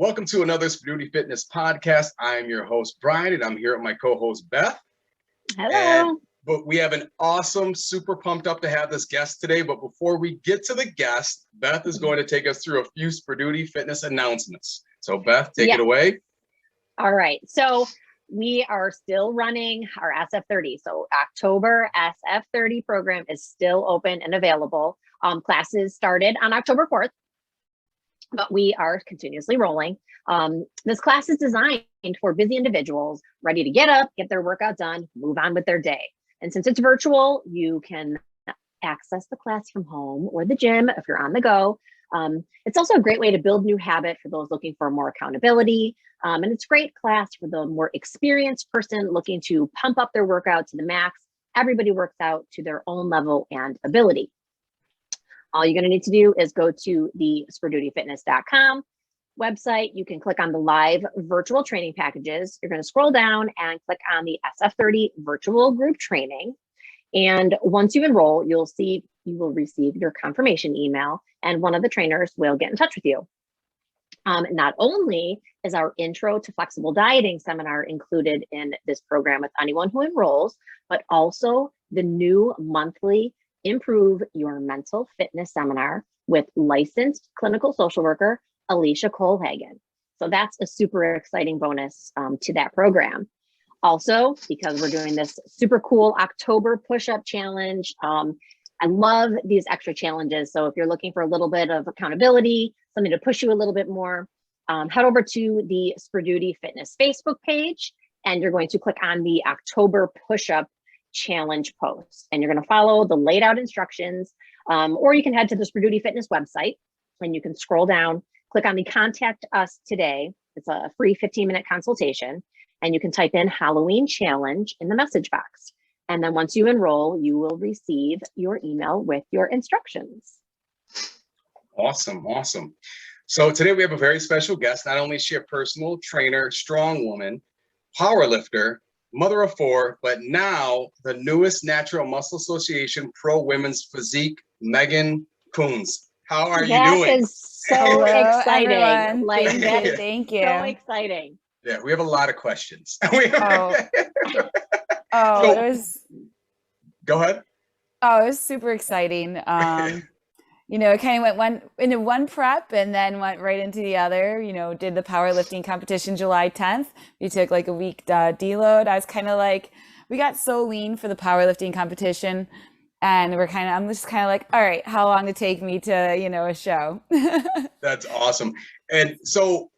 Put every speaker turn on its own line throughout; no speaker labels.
Welcome to another Sperduti Fitness podcast. I'm your host, Brian, and I'm here with my co-host, Beth.
Hello.
But we have an awesome, super pumped up to have this guest today. But before we get to the guest, Beth is going to take us through a few Sperduti Fitness announcements. So Beth, take it away.
All right. So we are still running our SF30. So October SF30 program is still open and available. Classes started on October 4th. But we are continuously rolling. This class is designed for busy individuals ready to get up, get their workout done, move on with their day. And since it's virtual, you can access the class from home or the gym if you're on the go. It's also a great way to build new habit for those looking for more accountability. And it's a great class for the more experienced person looking to pump up their workout to the max. Everybody works out to their own level and ability. All you're going to need to do is go to the SperDutiFitness.com website. You can click on the live virtual training packages. You're going to scroll down and click on the SF30 virtual group training. And once you enroll, you will receive your confirmation email, and one of the trainers will get in touch with you. Not only is our intro to flexible dieting seminar included in this program with anyone who enrolls, but also the new monthly Improve Your Mental Fitness seminar with licensed clinical social worker, Alicia Colhagen. So that's a super exciting bonus to that program. Also, because we're doing this super cool October push-up challenge, I love these extra challenges. So if you're looking for a little bit of accountability, something to push you a little bit more, head over to the Sperduti Fitness Facebook page, and you're going to click on the October push-up challenge post, and you're going to follow the laid out instructions, or you can head to the Sperduti Fitness website and you can scroll down, click on the contact us today. It's a free 15-minute consultation, and you can type in Halloween challenge in the message box. And then once you enroll, you will receive your email with your instructions.
Awesome. So today we have a very special guest. Not only is she a personal trainer, strong woman, power lifter, mother of four, but now the newest Natural Muscle Association Pro Women's Physique, Megan Kuhns. How are you doing?
That is so exciting.
Everyone.
Like,
Thank you.
So exciting.
Yeah, we have a lot of questions.
It
Go ahead.
Oh, it was super exciting. It kind of went into one prep and then went right into the other. Did the powerlifting competition July 10th. We took like a week deload. I was kind of like, we got so lean for the powerlifting competition, and I'm just kind of like, all right, how long to take me to, a show?
That's awesome. And so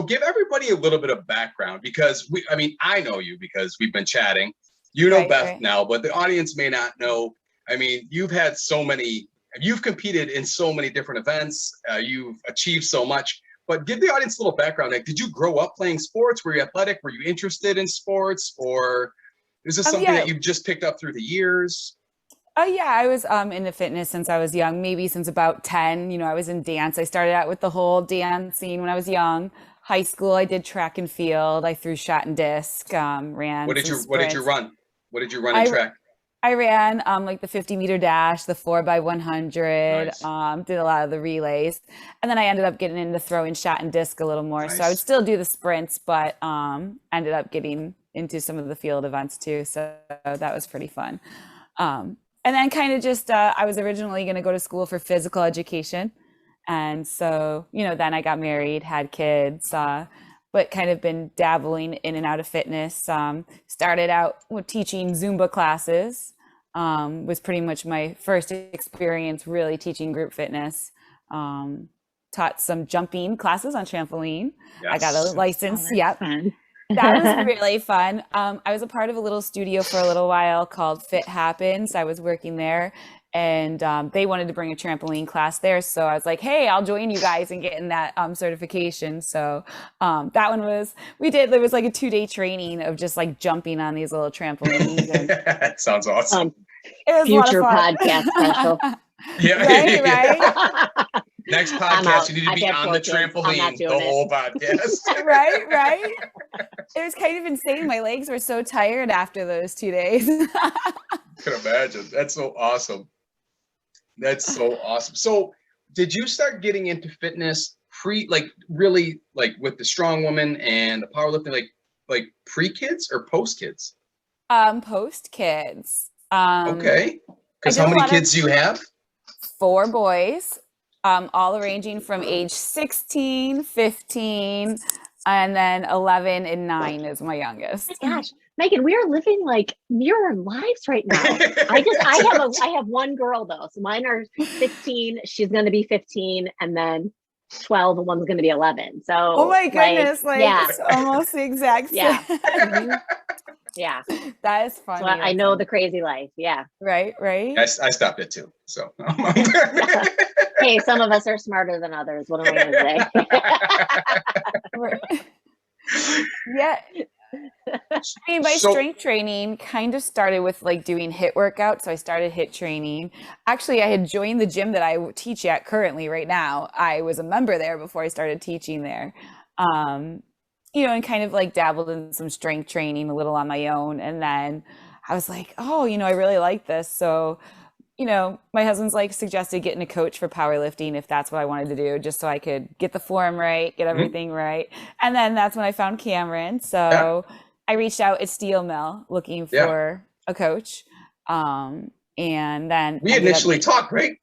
give everybody a little bit of background, because I know you because we've been chatting. You know Beth now, but the audience may not know. You've competed in so many different events. You've achieved so much, but give the audience a little background. Like, did you grow up playing sports? Were you athletic? Were you interested in sports? Or is this something that you've just picked up through the years?
Oh yeah, I was into fitness since I was young, maybe since about 10. I was in dance. I started out with the whole dance scene when I was young. High school, I did track and field. I threw shot and disc, ran.
What did you run? What did you run in track?
I ran like the 50-meter dash, the 4x100, nice. Did a lot of the relays. And then I ended up getting into throwing shot and disc a little more. Nice. So I would still do the sprints, but ended up getting into some of the field events too. So that was pretty fun. And then kind of just, I was originally going to go to school for physical education. And so, then I got married, had kids, but kind of been dabbling in and out of fitness. Started out with teaching Zumba classes, was pretty much my first experience really teaching group fitness. Taught some jumping classes on trampoline. Yes. I got a license. Yep. Fun. That was really fun. I was a part of a little studio for a little while called Fit Happens. I was working there, and they wanted to bring a trampoline class there. So I was like, hey, I'll join you guys in getting that certification. So that one there was like a 2-day training of just like jumping on these little trampolines. And
that sounds awesome.
It was
future
a lot of fun.
podcast special.
Yeah.
Right.
Next podcast, you need to be on the trampoline the whole podcast.
Right. It was kind of insane. My legs were so tired after those 2 days.
I can imagine. That's so awesome. So did you start getting into fitness really like with the strong woman and the powerlifting, like pre-kids or post-kids?
Post kids.
Okay.
I
Because
did
how
a
many
lot of
kids do you have?
4 boys, all ranging from age 16, 15, and then 11 and 9 is my youngest.
Oh my gosh, Megan, we are living like mirror lives right now. I have one girl though. So mine are 16. She's going to be 15, and then 12, and one's going to be 11. So,
Oh my goodness, like
yeah,
it's almost the exact same.
yeah, yeah.
That is funny.
So I know the crazy life. Yeah.
Right.
I stopped at 2. So.
Hey, some of us are smarter than others. What am I going to say?
Yeah. I mean, my strength training kind of started with like doing HIIT workouts. So I started HIIT training. Actually, I had joined the gym that I teach at currently right now. I was a member there before I started teaching there. And kind of like dabbled in some strength training a little on my own. And then I was like, oh, I really like this. So, my husband's like suggested getting a coach for powerlifting if that's what I wanted to do, just so I could get the form right, get everything right. And then that's when I found Cameron. So I reached out at Steel Mill looking for a coach. And then
we initially talked, right?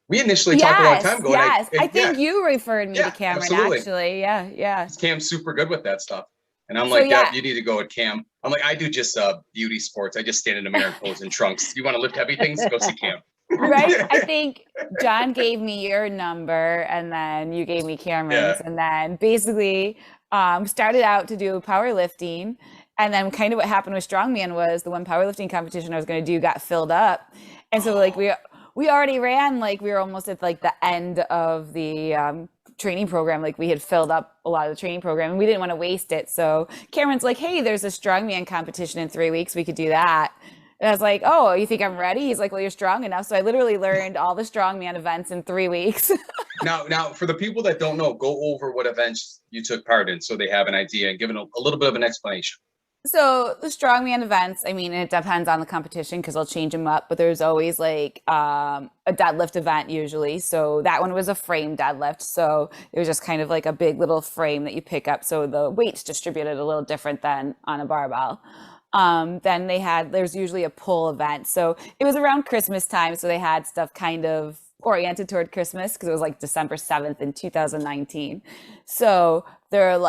We initially talked a long time ago.
Yes, I think you referred me to Cameron,
absolutely.
actually. Yeah.
Cam's super good with that stuff. And I'm like, you need to go with Cam. I'm like, I do just beauty sports. I just stand in the mirror and pose in trunks. You want to lift heavy things? Go see Cam.
Right. I think John gave me your number, and then you gave me Cameron's, and then basically started out to do powerlifting. And then kind of what happened with strongman was the one powerlifting competition I was going to do got filled up. And so like we already ran, like we were almost at like the end of the training program. Like we had filled up a lot of the training program and we didn't want to waste it. So Cameron's like, hey, there's a strongman competition in 3 weeks. We could do that. And I was like, oh, you think I'm ready? He's like, well, you're strong enough. So I literally learned all the strongman events in 3 weeks.
Now, for the people that don't know, go over what events you took part in so they have an idea and give it a little bit of an explanation.
So the strongman events, I mean, it depends on the competition because they'll change them up, but there's always like a deadlift event usually. So that one was a frame deadlift. So it was just kind of like a big little frame that you pick up. So the weight's distributed a little different than on a barbell. Then there's usually a pull event. So it was around Christmas time. So they had stuff kind of oriented toward Christmas because it was like December 7th in 2019. So their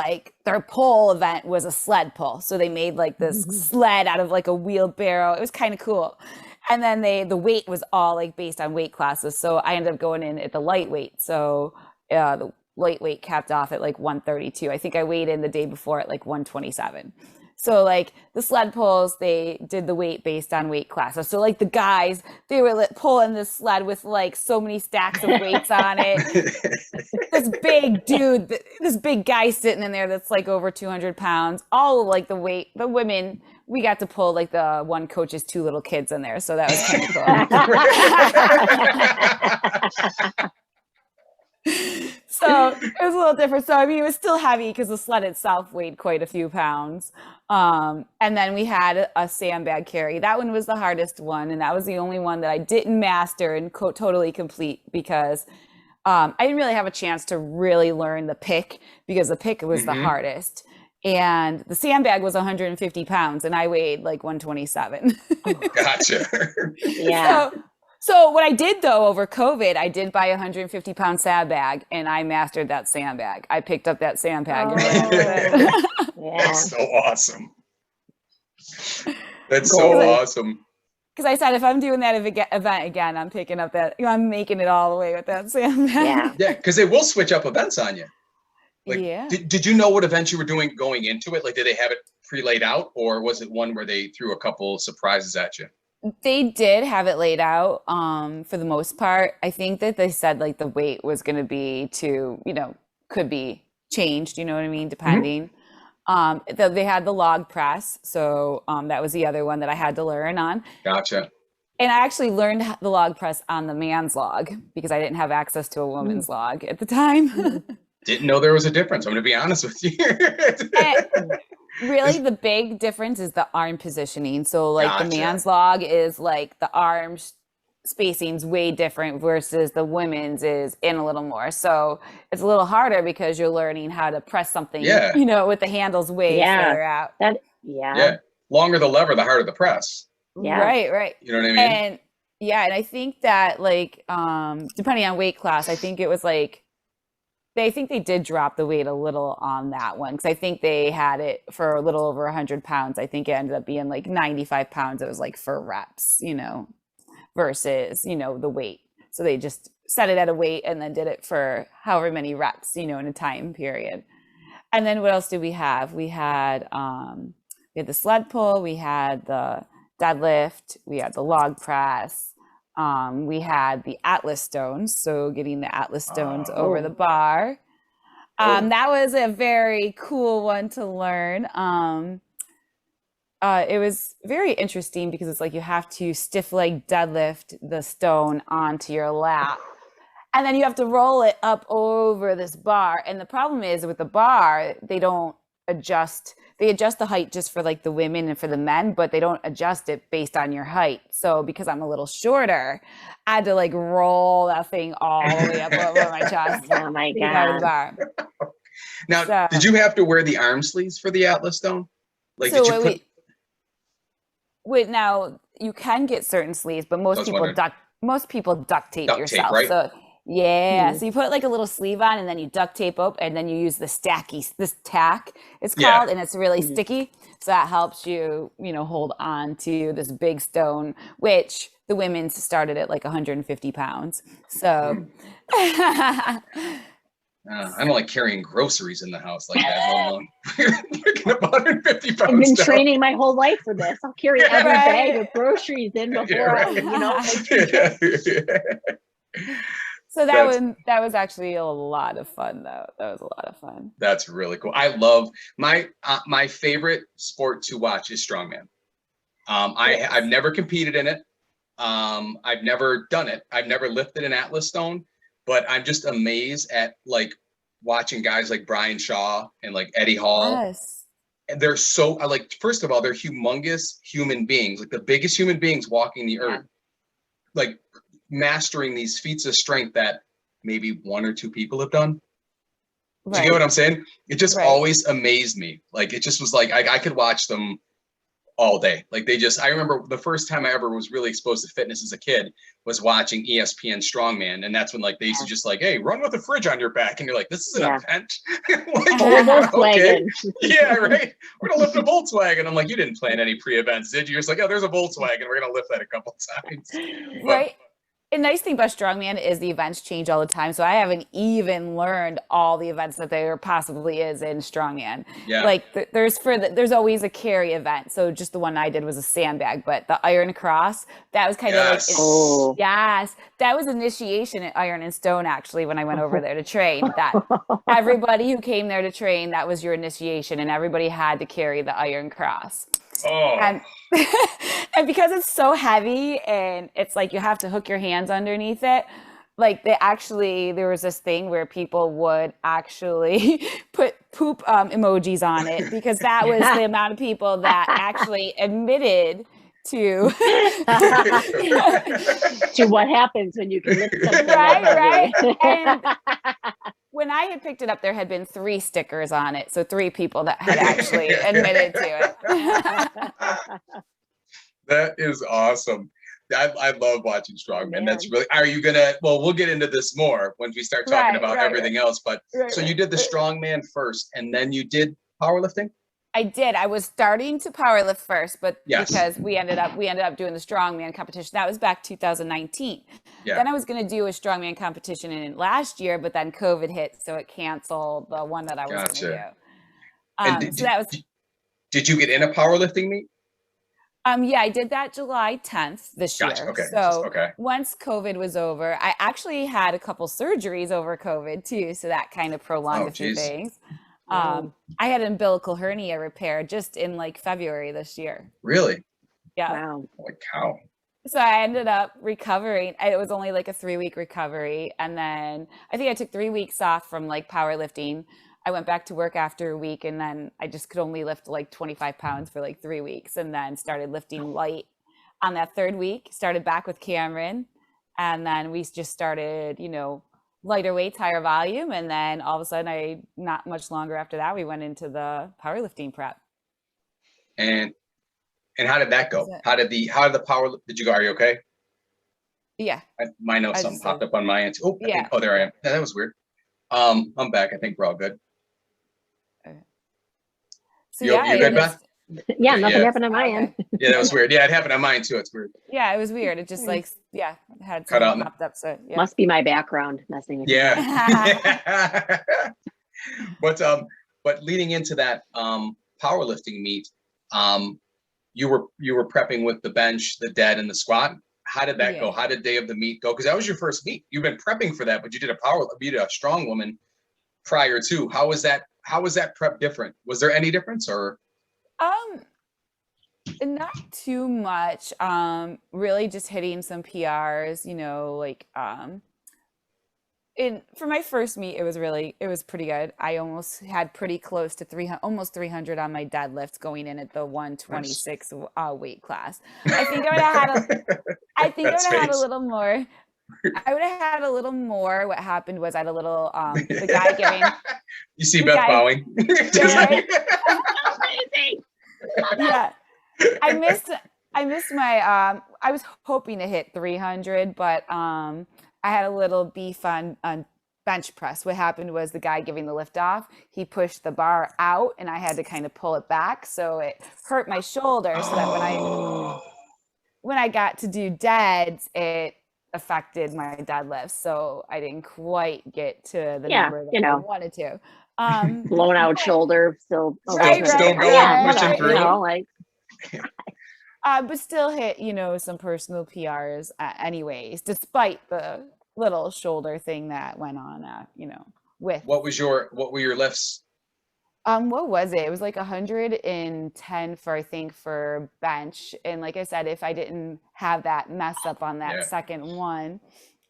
pull event was a sled pull. So they made like this sled out of like a wheelbarrow. It was kind of cool. And then the weight was all like based on weight classes. So I ended up going in at the lightweight. So the lightweight capped off at like 132. I think I weighed in the day before at like 127. So like the sled pulls, they did the weight based on weight classes. So like the guys, they were pulling this sled with like so many stacks of weights on it. This big dude, this big guy sitting in there that's like over 200 pounds. All like the women, we got to pull like the one coach's 2 little kids in there. So that was kind of cool. So it was a little different. So I mean, it was still heavy because the sled itself weighed quite a few pounds. And then we had a sandbag carry. That one was the hardest one. And that was the only one that I didn't master and totally complete because I didn't really have a chance to really learn the pick because the pick was the hardest. And the sandbag was 150 pounds and I weighed like 127.
Gotcha.
Yeah.
So what I did though over COVID, I did buy a 150-pound sandbag and I mastered that sandbag. I picked up that sandbag.
That's so awesome. That's so awesome.
Because I said, if I'm doing that event again, I'm picking up that, I'm making it all the way with that sandbag.
Yeah, because they will switch up events on you. Like, did you know what events you were doing going into it? Like, did they have it pre-laid out or was it one where they threw a couple surprises at you?
They did have it laid out for the most part. I think that they said like the weight was going to be could be changed, you know what I mean, depending. They had the log press. So that was the other one that I had to learn on.
Gotcha.
And I actually learned the log press on the man's log because I didn't have access to a woman's log at the time.
Didn't know there was a difference. I'm going to be honest with you.
Really, the big difference is the arm positioning. So like the man's log is like the arms spacing's way different versus the women's is in a little more. So it's a little harder because you're learning how to press something,
Yeah.
you know, with the handles way further out.
Yeah. Longer the lever, the harder the press.
Right.
You know what I mean?
And and I think that like depending on weight class, I think it was like they did drop the weight a little on that one, because I think they had it for a little over 100 pounds. I think it ended up being like 95 pounds. It was like for reps, you know, versus, you know, the weight. So they just set it at a weight and then did it for however many reps, you know, in a time period. And then what else did we have? We had the sled pull, we had the deadlift, we had the log press, we had the Atlas stones, so getting the Atlas stones over the bar. That was a very cool one to learn. It was very interesting because it's like you have to stiff leg deadlift the stone onto your lap, and then you have to roll it up over this bar. And the problem is with the bar, they don't adjust. They adjust the height just for like the women and for the men, but they don't adjust it based on your height. So because I'm a little shorter, I had to like roll that thing all the way up over my chest.
Oh my God.
Now, did you have to wear the arm sleeves for the Atlas stone? Like,
so
did you put...
now you can get certain sleeves, but most people duct tape yourself.
Tape, right?
So so you put like a little sleeve on, and then you duct tape up, and then you use this tack it's called, and it's really sticky. So that helps you, you know, hold on to this big stone, which the women's started at like 150 pounds. So
I don't like carrying groceries in the house like that. Picking up 150 pounds.
I've been training my whole life for this. I'll carry every bag of groceries in before I, you know.
So that was actually a lot of fun, though. That was a lot of fun.
That's really cool. I love my favorite sport to watch is strongman. I've never competed in it. I've never done it. I've never lifted an Atlas stone, but I'm just amazed at like watching guys like Brian Shaw and like Eddie Hall.
Yes.
And they're so like, first of all, they're humongous human beings, like the biggest human beings walking the earth, like mastering these feats of strength that maybe one or two people have done. Do you get what I'm saying? It just always amazed me. Like, it just was like, I could watch them all day. Like I remember the first time I ever was really exposed to fitness as a kid was watching ESPN Strongman. And that's when like they used to just like, hey, run with a fridge on your back. And you're like, this is an event. Like, okay. Yeah, right. We're gonna lift a Volkswagen. I'm like, you didn't plan any pre-events, did you? You're just like, oh, there's a Volkswagen. We're gonna lift that a couple times.
Right. The nice thing about Strongman is the events change all the time. So I haven't even learned all the events that there possibly is in Strongman. Yeah. Like there's always a carry event. So just the one I did was a sandbag, but the Iron Cross, that was kind of like, that was initiation at Iron and Stone, actually, when I went over there to train. That everybody who came there to train, that was your initiation, and everybody had to carry the Iron Cross. And because it's so heavy and it's like you have to hook your hands underneath it, like there was this thing where people would actually put poop emojis on it, because that was the amount of people that actually admitted to
what happens when you can lift something
right. And when I had picked it up, there had been 3 stickers on it. So 3 people that had actually admitted to it.
That is awesome. I love watching Strongman. That's really, are you gonna, well, we'll get into this more once we start talking about everything else. But so you did the Strongman first, and then you did powerlifting?
I did. I was starting to powerlift first, but because we ended up doing the strongman competition. That was back 2019. Yeah. Then I was going to do a strongman competition in last year, but then COVID hit, so it canceled the one that I was going to do.
Did you get in a powerlifting meet?
Yeah, I did that July 10th this year.
Okay.
So once COVID was over, I actually had a couple surgeries over COVID too, so that kind of prolonged a few things. I had an umbilical hernia repair just in like February this year.
Really?
Yeah.
Wow.
Holy cow.
So I ended up recovering. It was only like a 3-week recovery. And then I think I took 3 weeks off from like powerlifting. I went back to work after a week, and then I just could only lift like 25 pounds for like 3 weeks, and then started lifting light on that third week, started back with Cameron, and then we just started, you know, lighter weights, higher volume, and then all of a sudden, not much longer after that, we went into the powerlifting prep.
And how did that go? How did the power? Did you go? Are you okay?
Yeah.
My notes, something popped up on my end. Oh, yeah. Oh, there I am. Yeah, that was weird. I'm back. I think we're all good.
Okay. So
you good, Beth?
Yeah, nothing happened on my end.
Yeah, that was weird. Yeah, it happened on mine too. It's weird.
Yeah, it was weird. It just like, had
cut out
popped up. So yeah.
Must be my background messing with
yeah. But leading into that powerlifting meet, you were prepping with the bench, the dead, and the squat. How did that go? How did day of the meet go? Because that was your first meet. You've been prepping for that, but you did a strong woman prior to. How was that prep different? Was there any difference or?
Not too much. Really just hitting some PRs, you know, like for my first meet, it was pretty good. I almost had pretty close to almost 300 on my deadlifts going in at the 126 weight class. I think I would have had a little more. I would have had a little more. What happened was I had a little the guy giving.
You see Beth bowing.
Yeah. I missed my I was hoping to hit 300, but I had a little beef on bench press. What happened was the guy giving the lift off, he pushed the bar out and I had to kind of pull it back, so it hurt my shoulder. So that when I got to do deads, it affected my deadlifts, so I didn't quite get to the number that I wanted to.
Blown out shoulder, still
going, pushing through.
You know, like.
But still hit, you know, some personal PRs anyways, despite the little shoulder thing that went on, you know, with.
What were your lifts?
What was it? It was like 110 for bench. And like I said, if I didn't have that mess up on that second one.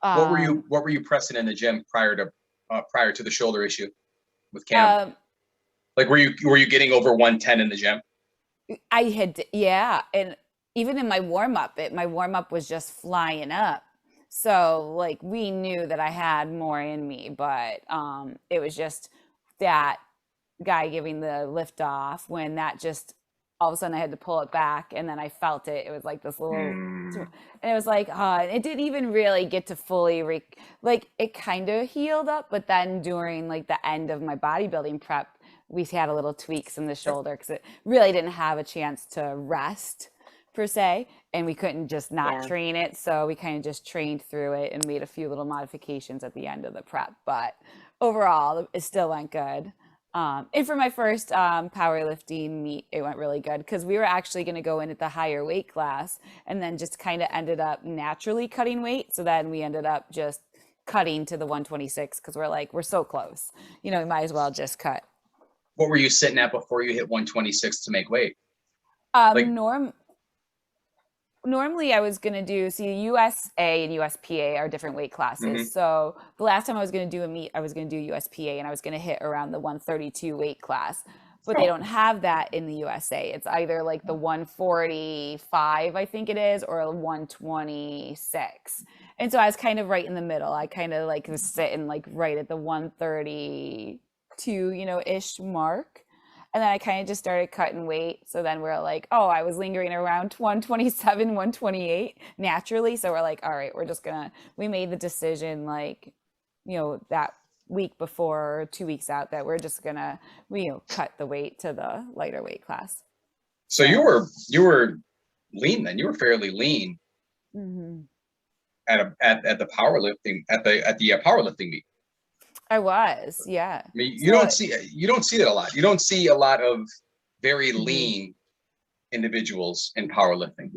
What were you pressing in the gym prior to the shoulder issue with Cam? Like were you getting over 110 in the gym?
I had, and even in my warm-up was just flying up. So like we knew that I had more in me, but it was just that guy giving the lift off when that just all of a sudden I had to pull it back, and then I felt it. It was like this little, and it was like, it didn't even really get to fully like it kind of healed up, but then during like the end of my bodybuilding prep, we had a little tweaks in the shoulder because it really didn't have a chance to rest per se, and we couldn't just not train it. So we kind of just trained through it and made a few little modifications at the end of the prep. But overall, it still went good. And for my first powerlifting meet, it went really good because we were actually going to go in at the higher weight class and then just kind of ended up naturally cutting weight. So then we ended up just cutting to the 126 because we're so close. You know, we might as well just cut.
What were you sitting at before you hit 126 to make weight?
Normally I was going to do, USA and USPA are different weight classes. Mm-hmm. So the last time I was going to do a meet, I was going to do USPA and I was going to hit around the 132 weight class, but they don't have that in the USA. It's either like the 145, I think it is, or a 126. And so I was kind of right in the middle. I kind of like was sitting like right at the 132, you know, ish mark. And then I kind of just started cutting weight. So then we're like, I was lingering around 127, 128 naturally. So we're like, all right, we made the decision like, you know, that week before or 2 weeks out that we're just gonna, cut the weight to the lighter weight class.
So you were lean then. You were fairly lean at the powerlifting, at the powerlifting meet.
I was, yeah.
I mean, you don't see that a lot. You don't see a lot of very lean individuals in powerlifting.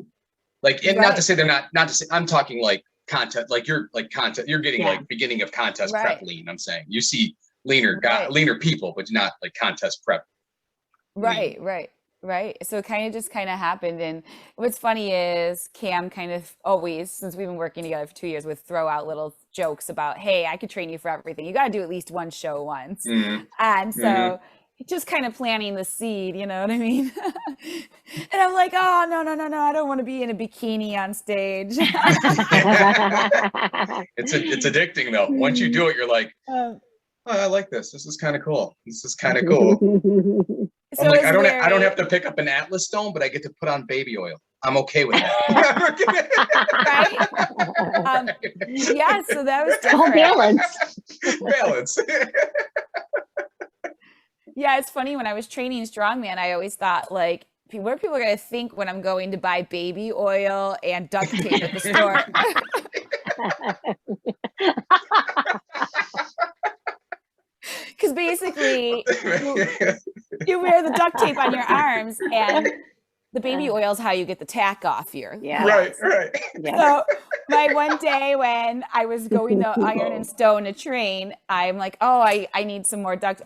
Like, and not to say they're not to say, I'm talking like contest, like you're getting like beginning of contest prep lean. I'm saying you see leaner people, but not like contest prep.
Right. So it kind of happened. And what's funny is Cam kind of always, since we've been working together for 2 years, would throw out little jokes about, hey, I could train you for everything. You got to do at least one show once. Mm-hmm. And so just kind of planting the seed, you know what I mean? And I'm like, oh, no, I don't want to be in a bikini on stage.
It's addicting though. Once you do it, you're like, oh, I like this. This is kind of cool. This is kind of cool.
So
I'm like, I don't have to pick up an Atlas stone, but I get to put on baby oil. I'm okay with that.
Right? Yeah, so that was
different.
Balance.
Yeah, it's funny, when I was training strongman, I always thought, like, what are people going to think when I'm going to buy baby oil and duct tape at the store? Because basically, you wear the duct tape on your arms, and the baby oil is how you get the tack off here.
Yeah.
Right.
Yeah.
So my one day when I was going to Iron and Stone to train, I'm like, oh, I need some duct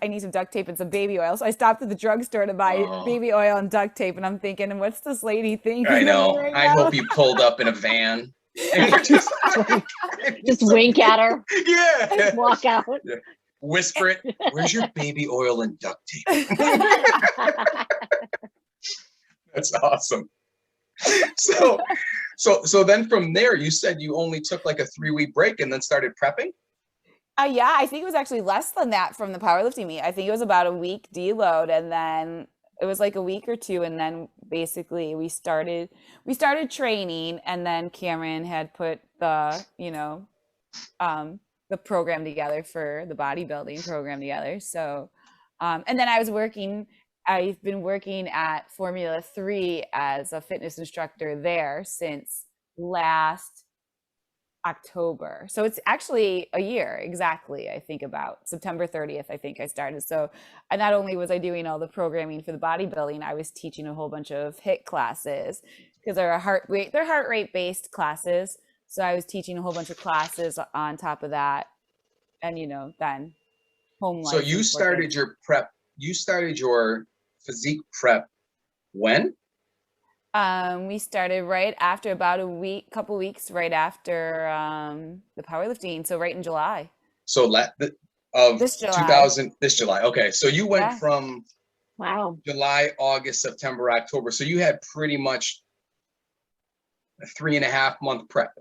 tape and some baby oil. So I stopped at the drugstore to buy baby oil and duct tape, and I'm thinking, what's this lady thinking?
I know.
Right
I hope you pulled up in a van. And
just wink at her.
Yeah.
Walk out.
Yeah. Whisper it. Where's your baby oil and duct tape? That's awesome. So then from there, you said you only took like a 3-week break and then started prepping?
Yeah, I think it was actually less than that from the powerlifting meet. I think it was about a week deload, and then it was like a week or two, and then basically we started training, and then Cameron had put the, the program together for the bodybuilding program together. So, and then I've been working at Formula 3 as a fitness instructor there since last October. So it's actually a year exactly, I think about September 30th, I think I started. So not only was I doing all the programming for the bodybuilding, I was teaching a whole bunch of HIIT classes, because they're heart rate based classes. So I was teaching a whole bunch of classes on top of that. And, then home life.
So you started your prep, you started your physique prep when?
We started right after, about couple weeks right after the powerlifting. So right in July.
So
this July.
2000, this July. Okay. So you went from
July,
August, September, October. So you had pretty much a 3.5 month prep.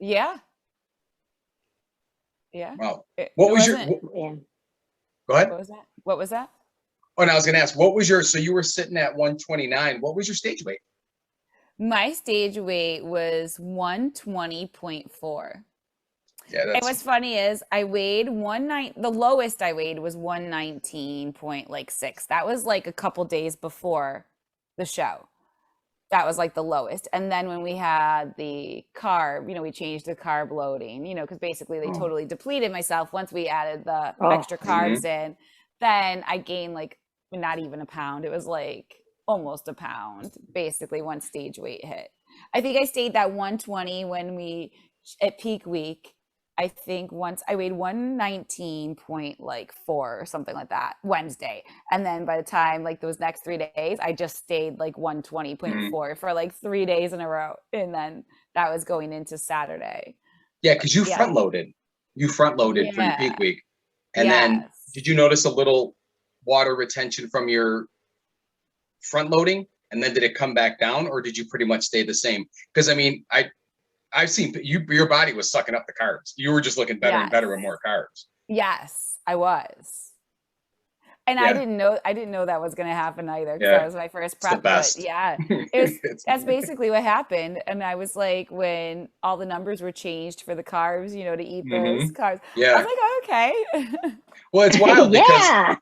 Yeah.
Wow.
Go
ahead.
What was that?
Oh, and I was going to ask, so you were sitting at 129. What was your stage weight?
My stage weight was 120.4.
Yeah,
and what's funny is I weighed the lowest I weighed was 119.6. That was like a couple days before the show. That was like the lowest. And then when we had the carb, we changed the carb loading, because basically they totally depleted myself once we added the extra carbs in. Then I gained like not even a pound. It was like almost a pound, basically, once stage weight hit. I think I stayed that 120 at peak week. I think once I weighed 119.4 or something like that Wednesday. And then by the time like those next 3 days, I just stayed like 120.4 for like 3 days in a row. And then that was going into Saturday.
Yeah, because you front loaded. For your peak week. And then did you notice a little water retention from your front loading? And then did it come back down, or did you pretty much stay the same? Because I mean, I've seen your body was sucking up the carbs. You were just looking better and better with more carbs.
Yes, I was. And I didn't know that was going to happen either, because that was my first prep. But that's basically what happened. And I was like, when all the numbers were changed for the carbs, to eat those carbs, I was like, okay.
Well, it's wild because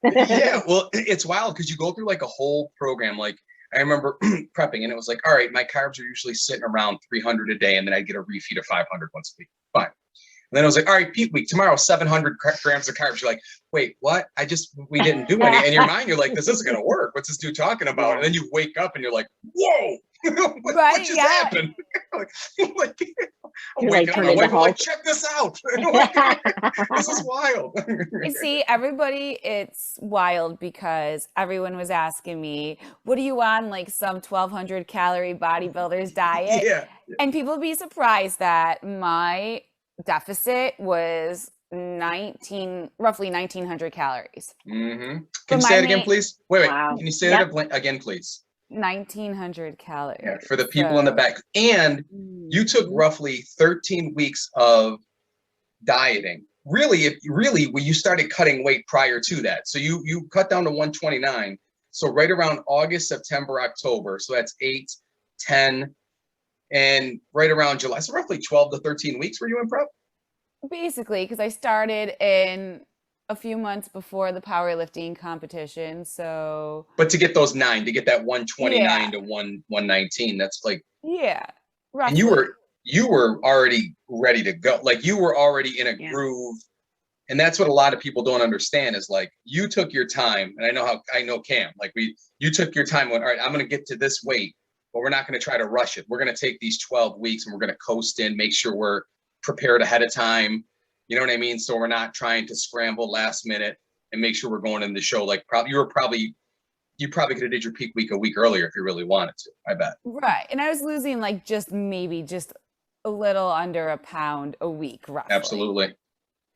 it's wild because you go through like a whole program. Like I remember prepping, and it was like, all right, my carbs are usually sitting around 300 a day, and then I'd get a refeed of 500 once a week. Fine. And then I was like, all right, peak week, tomorrow, 700 grams of carbs. You're like, wait, what? We didn't do any. In your mind, you're like, this isn't going to work. What's this dude talking about? And then you wake up and you're like, whoa, what just happened? I'm like, check this out. This is wild.
You see, everybody, it's wild because everyone was asking me, what are you on, like some 1,200 calorie bodybuilder's diet? And people be surprised that my deficit was roughly 1900 calories.
Mm-hmm. Can
For
you
my
say it again,
main,
please? Wait.
Wow.
Can you say
Yep.
that again, please?
1900
Yeah,
calories.
for the people in the
So,
back. And you took
Mhm.
roughly 13 weeks of dieting. Really, when you started cutting weight prior to that. So you cut down to 129. So right around August, September, October. So that's 8, 10, and right around July. So roughly 12 to 13 weeks were you in prep?
basically, because I started in a few months before the powerlifting competition. So,
But to get those 9, to get that
yeah,
129 to 119, that's like,
yeah,
and
roughly.
you were already ready to go. Like you were already in a
Yeah.
groove. And that's what a lot of people don't understand is like you took your time. And I know Cam, like you took your time when, all right, I'm going to get to this weight, but we're not going to try to rush it. We're going to take these 12 weeks and we're going to coast in, make sure we're prepared ahead of time. You know what I mean? So we're not trying to scramble last minute and make sure we're going in the show. Like you probably could have did your peak week a week earlier if you really wanted to, I bet.
Right. And I was losing like maybe just a little under a pound a week, roughly.
Absolutely.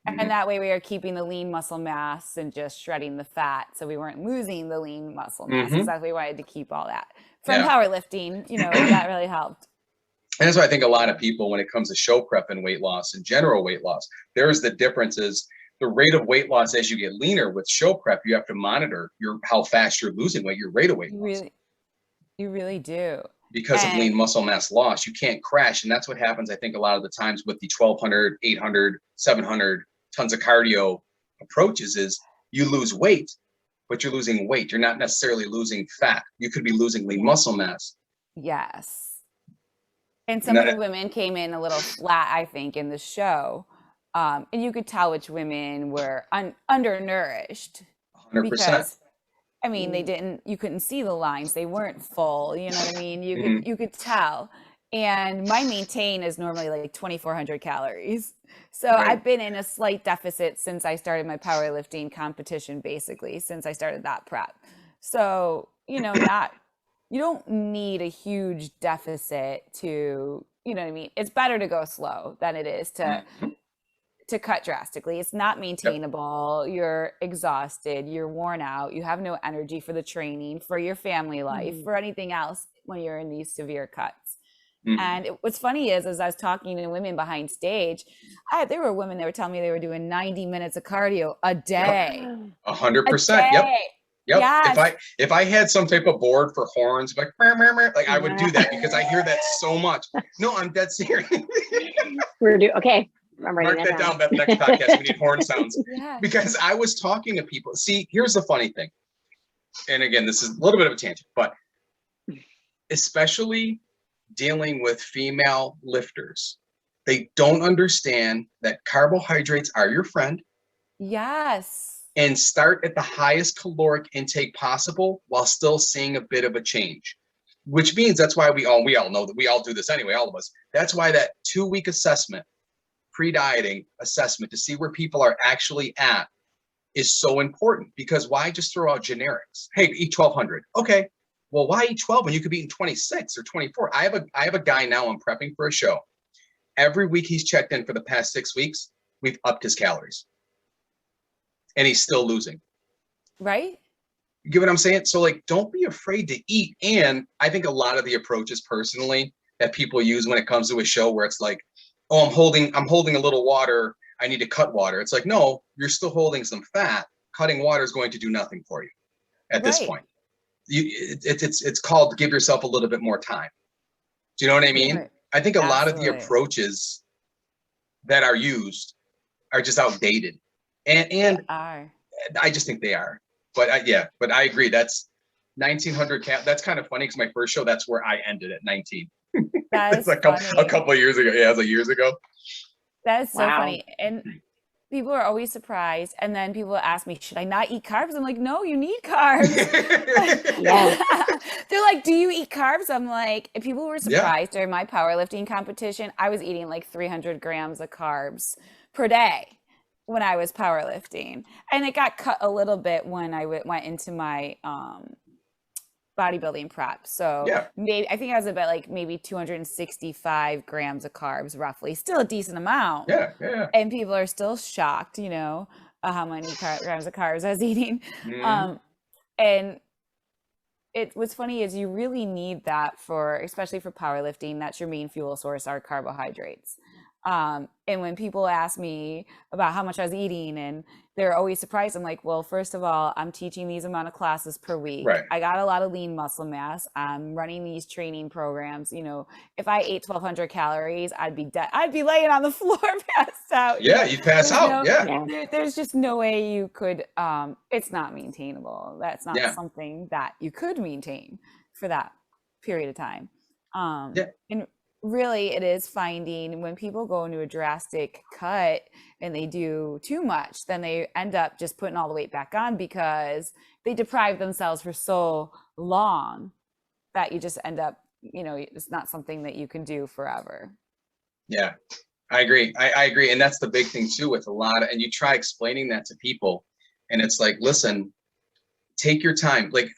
Mm-hmm.
And that way we were keeping the lean muscle mass and just shredding the fat. So we weren't losing the lean muscle mass
Mm-hmm.
because we wanted to keep all that. From
Yeah.
powerlifting, that really helped.
And that's why I think a lot of people, when it comes to show prep and weight loss and general weight loss, there's the differences. The rate of weight loss as you get leaner with show prep, you have to monitor how fast you're losing weight, your rate of weight loss.
You really do.
Because of lean
And
muscle mass loss, you can't crash. And that's what happens, I think, a lot of the times with the 1200, 800, 700 tons of cardio approaches is you lose weight, but you're losing weight. You're not necessarily losing fat. You could be losing lean muscle mass.
yes. And
And
some of the
that,
women came in a little flat, I think, in the show. And you could tell which women were undernourished
100%.
because I mean, you couldn't see the lines. They weren't full. You know what I mean?
Mm-hmm.
You could tell. And my maintain is normally like 2,400 calories. So
Right.
I've been in a slight deficit since I started my powerlifting competition, basically, since I started that prep. So, you don't need a huge deficit to, you know what I mean? It's better to go slow than it is
Mm-hmm.
to cut drastically. It's not
Yep.
maintainable. You're exhausted, you're worn out, you have no energy for the training, for your family life, for anything else when you're in these severe cuts.
Mm-hmm.
And what's funny is, as I was talking to women behind stage, there were women that were telling me they were doing 90 minutes of cardio a
Yep.
day. A
100%. Yep.
day.
Yep.
Yes.
If I had some type of board for horns, like "Meow, meow, meow," like I would do that because I hear that so much. No, I'm dead serious.
Okay. I'm writing
Mark that down.
down.
That next podcast we need horn sounds
Yeah.
because I was talking to people. See, here's the funny thing, and again, this is a little bit of a tangent, but especially dealing with female lifters, they don't understand that carbohydrates are your friend
Yes.
and start at the highest caloric intake possible while still seeing a bit of a change. Which means that's why we all know that we all do this anyway, all of us. That's why that 2-week assessment, pre-dieting assessment to see where people are actually at is so important because why just throw out generics? Hey, eat 1200. Okay. Well, why eat 12 when you could be eating 26 or 24? I have a guy now I'm prepping for a show. Every week he's checked in for the past 6 weeks, we've upped his calories. And he's still losing.
Right?
You get what I'm saying? So like, don't be afraid to eat. And I think a lot of the approaches personally that people use when it comes to a show where it's like, oh, I'm holding a little water. I need to cut water. It's like, no, you're still holding some fat. Cutting water is going to do nothing for you at this
Right.
point. It's called give yourself a little bit more time. Do you know what I mean?
Right.
I think a lot of the
Absolutely.
approaches that are used are just outdated.
They
And
are.
I just think they are. But but I agree. That's 1900 cap. That's kind of funny because my first show, that's where I ended at 19.
That
It's
is
a
funny.
couple of years ago. Yeah, it was like years ago.
That is so
Wow.
funny. And people are always surprised. And then people ask me, should I not eat carbs? I'm like, no, you need carbs.
Yeah.
They're like, do you eat carbs? I'm like, if people were
Yeah.
surprised during my powerlifting competition, I was eating like 300 grams of carbs per day when I was powerlifting. And it got cut a little bit when I went into my bodybuilding prep. So
Yeah.
maybe, I think I was about like maybe 265 grams of carbs, roughly, still a decent amount.
Yeah. Yeah.
And people are still shocked, you know, how many grams of carbs I was eating. And what's funny is you really need that for, especially for powerlifting, that's your main fuel source, are carbohydrates. And when people ask me about how much I was eating, and they're always surprised, I'm like, well, first of all, I'm teaching these amount of classes per week.
Right.
I got a lot of lean muscle mass. I'm running these training programs. You know, if I ate 1,200 calories, I'd be dead. I'd be laying on the floor, passed out.
Yeah, you'd pass out.
There's just no way you could. It's not maintainable. That's not something that you could maintain for that period of time. And really, it is finding when people go into a drastic cut and they do too much, then they end up just putting all the weight back on because they deprive themselves for so long that you just end up, you know, it's not something that you can do forever.
Yeah, I agree. I agree. And that's the big thing too with a lot of, and you try explaining that to people and it's like, listen, take your time. Like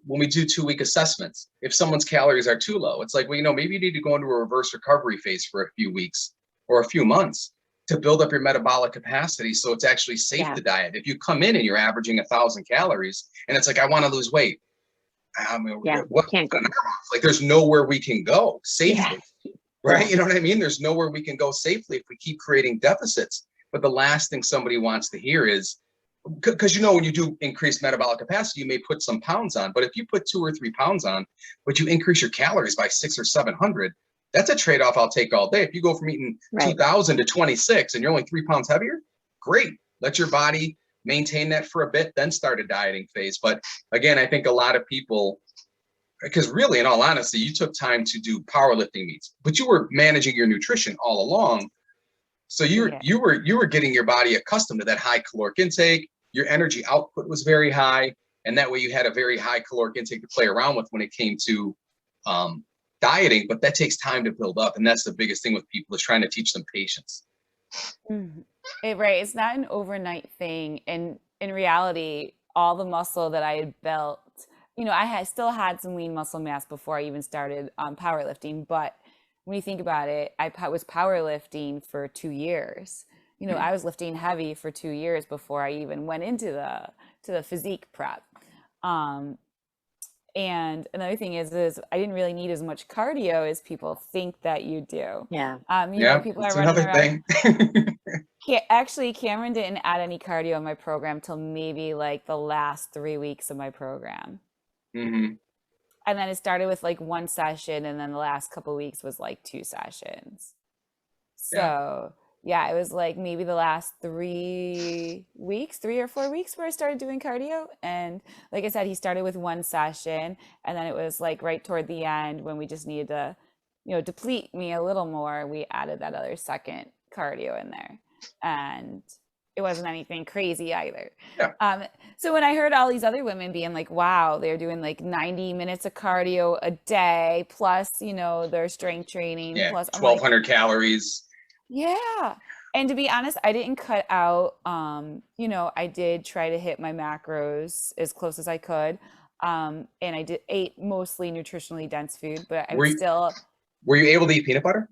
when we do 2-week assessments, if someone's calories are too low, it's like, well, you know, maybe you need to go into a reverse recovery phase for a few weeks or a few months to build up your metabolic capacity. So it's actually safe to diet. If you come in and you're averaging 1,000 calories and it's like, I want to lose weight. I mean, what can't go? Like there's nowhere we can go safely, right? You know what I mean? There's nowhere we can go safely if we keep creating deficits. But the last thing somebody wants to hear is, because you know, when you do increase metabolic capacity, you may put some pounds on, but if you put 2 or 3 pounds on, but you increase your calories by 600 or 700, that's a trade-off I'll take all day. If you go from eating 2,000 to 26 and you're only 3 pounds heavier, great. Let your body maintain that for a bit, then start a dieting phase. But again, I think a lot of people, because really, in all honesty, you took time to do powerlifting meets, but you were managing your nutrition all along. So you were getting your body accustomed to that high caloric intake. Your energy output was very high, and that way you had a very high caloric intake to play around with when it came to dieting. But that takes time to build up, and that's the biggest thing with people, is trying to teach them patience.
Right, it's not an overnight thing, and in reality, all the muscle that I had built, you know, I still had some lean muscle mass before I even started powerlifting, but when you think about it, I was powerlifting for 2 years. You know, I was lifting heavy for 2 years before I even went into the physique prep. And another thing is I didn't really need as much cardio as people think that you do.
Yeah.
You know, people are running around. Actually, Cameron didn't add any cardio in my program till maybe like the last 3 weeks of my program. And then it started with like 1 session, and then the last couple of weeks was like 2 sessions. So yeah, it was like maybe the last 3 or 4 weeks where I started doing cardio. And like I said, he started with 1 session, and then it was like right toward the end when we just needed to, you know, deplete me a little more, we added that other second cardio in there. And it wasn't anything crazy either. So when I heard all these other women being like, wow, they're doing like 90 minutes of cardio a day, plus, you know, their strength training, plus
1,200 calories.
Yeah. And to be honest, I didn't cut out, you know, I did try to hit my macros as close as I could. And I ate mostly nutritionally dense food, but I was still.
Were you able to eat peanut butter?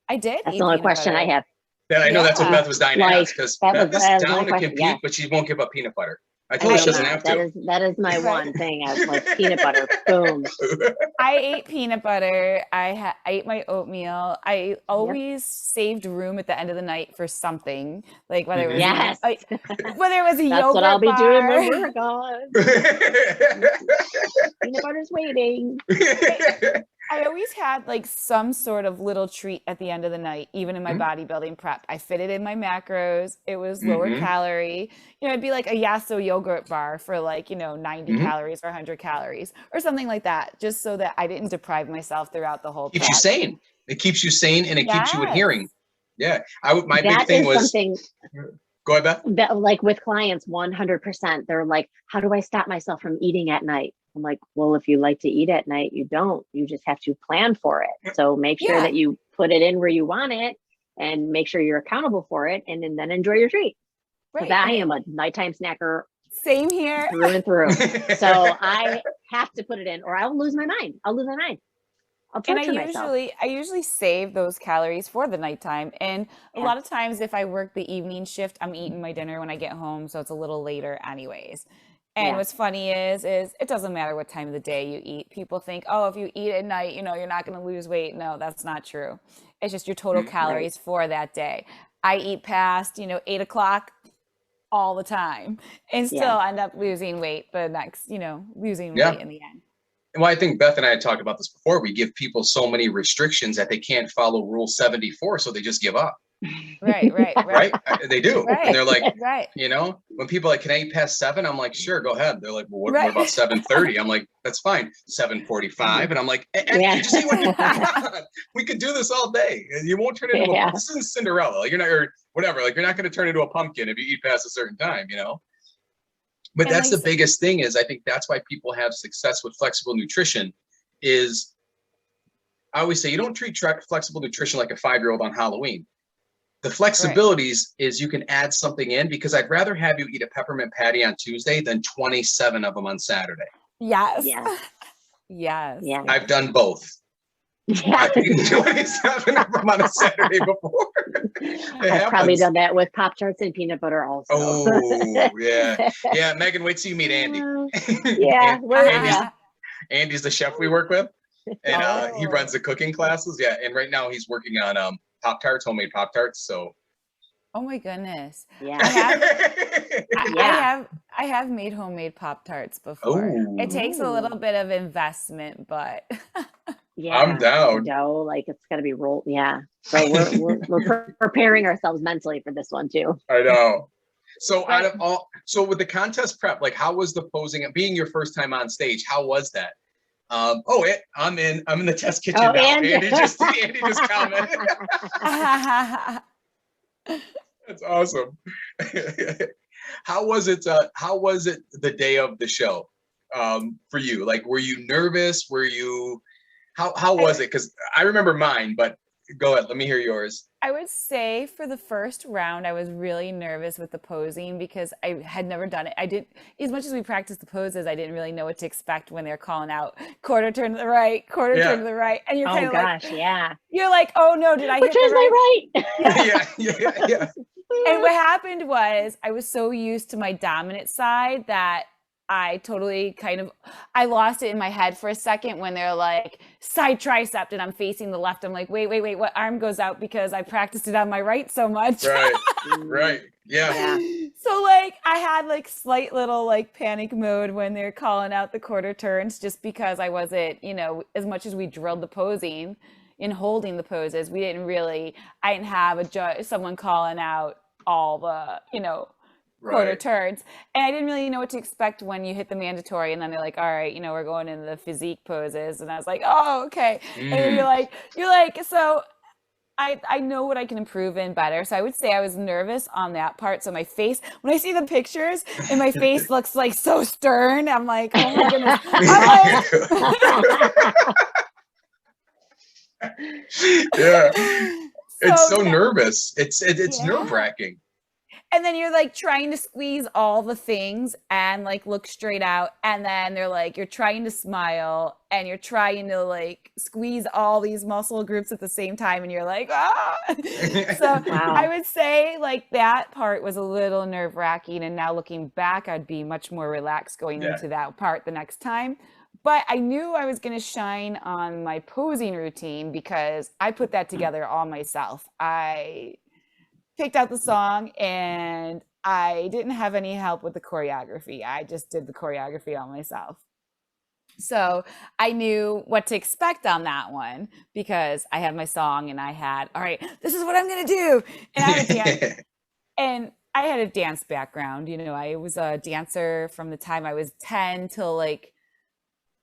I did.
That's the only question I have.
Yeah, I know that's what Beth was dying to ask, because Beth is down to compete, but she won't give up peanut butter. I told her she doesn't have to.
That is my one thing. I was like, peanut butter, boom.
I ate peanut butter. I ate my oatmeal. I always saved room at the end of the night for something, like whether it was whether it was a
That's
yogurt
what I'll be
bar.
doing when we're gone. Peanut butter's waiting.
I always had like some sort of little treat at the end of the night, even in my bodybuilding prep. I fit it in my macros. It was lower calorie. You know, it'd be like a Yasso yogurt bar for like, you know, 90 calories or 100 calories or something like that, just so that I didn't deprive myself throughout the whole prep.
Keeps you sane. It keeps you sane, and it keeps you adhering. Yeah. My big thing was something. Go ahead, Beth.
That, like with clients, 100%, they're like, how do I stop myself from eating at night? I'm like, well, if you like to eat at night, you don't. You just have to plan for it. So make sure that you put it in where you want it, and make sure you're accountable for it, and then enjoy your treat. Because I am a nighttime snacker.
Same here.
Through and through. So have to put it in or I'll lose my mind. I'll torture myself.
I usually save those calories for the nighttime. And a lot of times if I work the evening shift, I'm eating my dinner when I get home, so it's a little later anyways. And what's funny is it doesn't matter what time of the day you eat. People think, oh, if you eat at night, you're not going to lose weight. No, that's not true. It's just your total calories for that day. I eat past, 8 o'clock all the time and still end up losing weight the next, losing weight in the end.
Well, I think Beth and I had talked about this before. We give people so many restrictions that they can't follow Rule 74, so they just give up.
Right.
They do.
Right.
And they're like, when people are like, can I eat past 7? I'm like, sure, go ahead. They're like, well, what about 7:30? I'm like, that's fine. 7:45. And I'm like, just eat what you want. We could do this all day. And you won't turn into this isn't Cinderella. Like, you're not, or whatever. Like, you're not going to turn into a pumpkin if you eat past a certain time, But that's the biggest thing is I think that's why people have success with flexible nutrition is I always say you don't treat flexible nutrition like a 5-year-old on Halloween. The flexibilities is you can add something in because I'd rather have you eat a peppermint patty on Tuesday than 27 of them on Saturday.
Yes.
Yeah.
I've done both. I've eaten 27 of them on a Saturday before.
I've probably done that with Pop-Tarts and peanut butter also.
Oh, yeah. Yeah, Megan, wait till you meet Andy. Andy's the chef we work with. And he runs the cooking classes. Yeah. And right now he's working on Pop-Tarts, homemade Pop-Tarts. So.
Oh my goodness.
Yeah.
I have made homemade Pop-Tarts before.
Ooh.
It takes a little bit of investment, but
I'm down.
Dough, like it's gotta be rolled. Yeah. So we're preparing ourselves mentally for this one too.
I know. So with the contest prep, like how was the posing and being your first time on stage? How was that? I'm in the test kitchen now. Andy just commented. That's awesome. How was it the day of the show for you? Like, were you nervous? How was it? Because I remember mine, but go ahead. Let me hear yours.
I would say for the first round, I was really nervous with the posing because I had never done it. As much as we practiced the poses, I didn't really know what to expect when they're calling out quarter turn to the right, quarter turn to the right. And you're kind of you're like, oh no, did I hit the right?
Yeah.
And what happened was I was so used to my dominant side that I totally I lost it in my head for a second when they're like side tricep and I'm facing the left. I'm like, wait, what arm goes out because I practiced it on my right so much.
Right. Yeah.
So like I had like slight little like panic mode when they're calling out the quarter turns just because I wasn't, as much as we drilled the posing in holding the poses, I didn't have someone calling out all the, quarter turns. And I didn't really know what to expect when you hit the mandatory. And then they're like, all right, we're going into the physique poses. And I was like, oh, okay. And you're like, so I know what I can improve in better. So I would say I was nervous on that part. So my face, when I see the pictures and my face looks like so stern, I'm like, oh my goodness.
Yeah. It's so nervous. It's nerve-wracking.
And then you're like trying to squeeze all the things and like look straight out. And then they're like, you're trying to smile and you're trying to like squeeze all these muscle groups at the same time. And you're like, ah. So I would say like that part was a little nerve wracking. And now looking back, I'd be much more relaxed going into that part the next time. But I knew I was going to shine on my posing routine because I put that together all myself. I picked out the song and I didn't have any help with the choreography. I just did the choreography all myself. So I knew what to expect on that one because I had my song and I had, all right, this is what I'm going to do. And I had a dance background. I was a dancer from the time I was 10 till like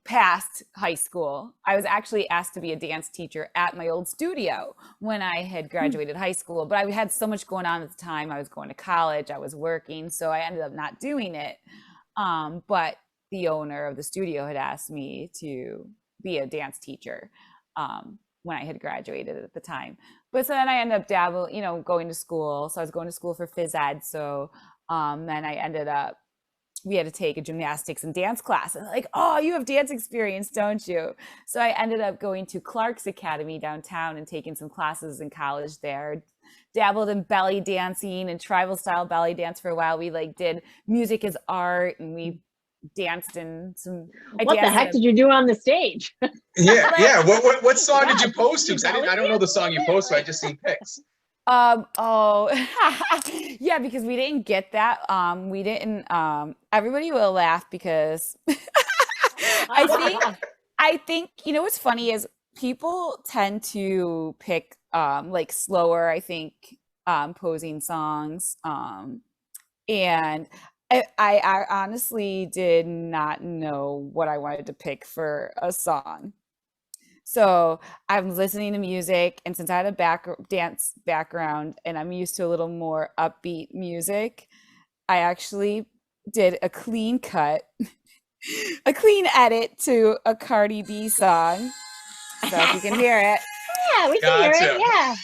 past high school. I was actually asked to be a dance teacher at my old studio when I had graduated high school, but I had so much going on at the time. I was going to college, I was working, so I ended up not doing it. But the owner of the studio had asked me to be a dance teacher when I had graduated at the time. But so then I ended up going to school. So I was going to school for phys ed. So then I ended up we had to take a gymnastics and dance class, and like, oh, you have dance experience, don't you? So I ended up going to Clark's Academy downtown and taking some classes in college there. Dabbled in belly dancing and tribal style belly dance for a while. We like did music as art, and we danced in some.
What the heck did you do on the stage?
Yeah. What song did you post to? 'Cause I don't know the song you posted. I just seen pics.
Oh, yeah, because we didn't get that. We didn't. Everybody will laugh because I think you know what's funny is people tend to pick like slower, I think, posing songs. And I honestly did not know what I wanted to pick for a song. So I'm listening to music, and since I had a dance background and I'm used to a little more upbeat music, I actually did a clean cut, a clean edit to a Cardi B song. So if you can hear it.
Yeah, we can hear it. Yeah.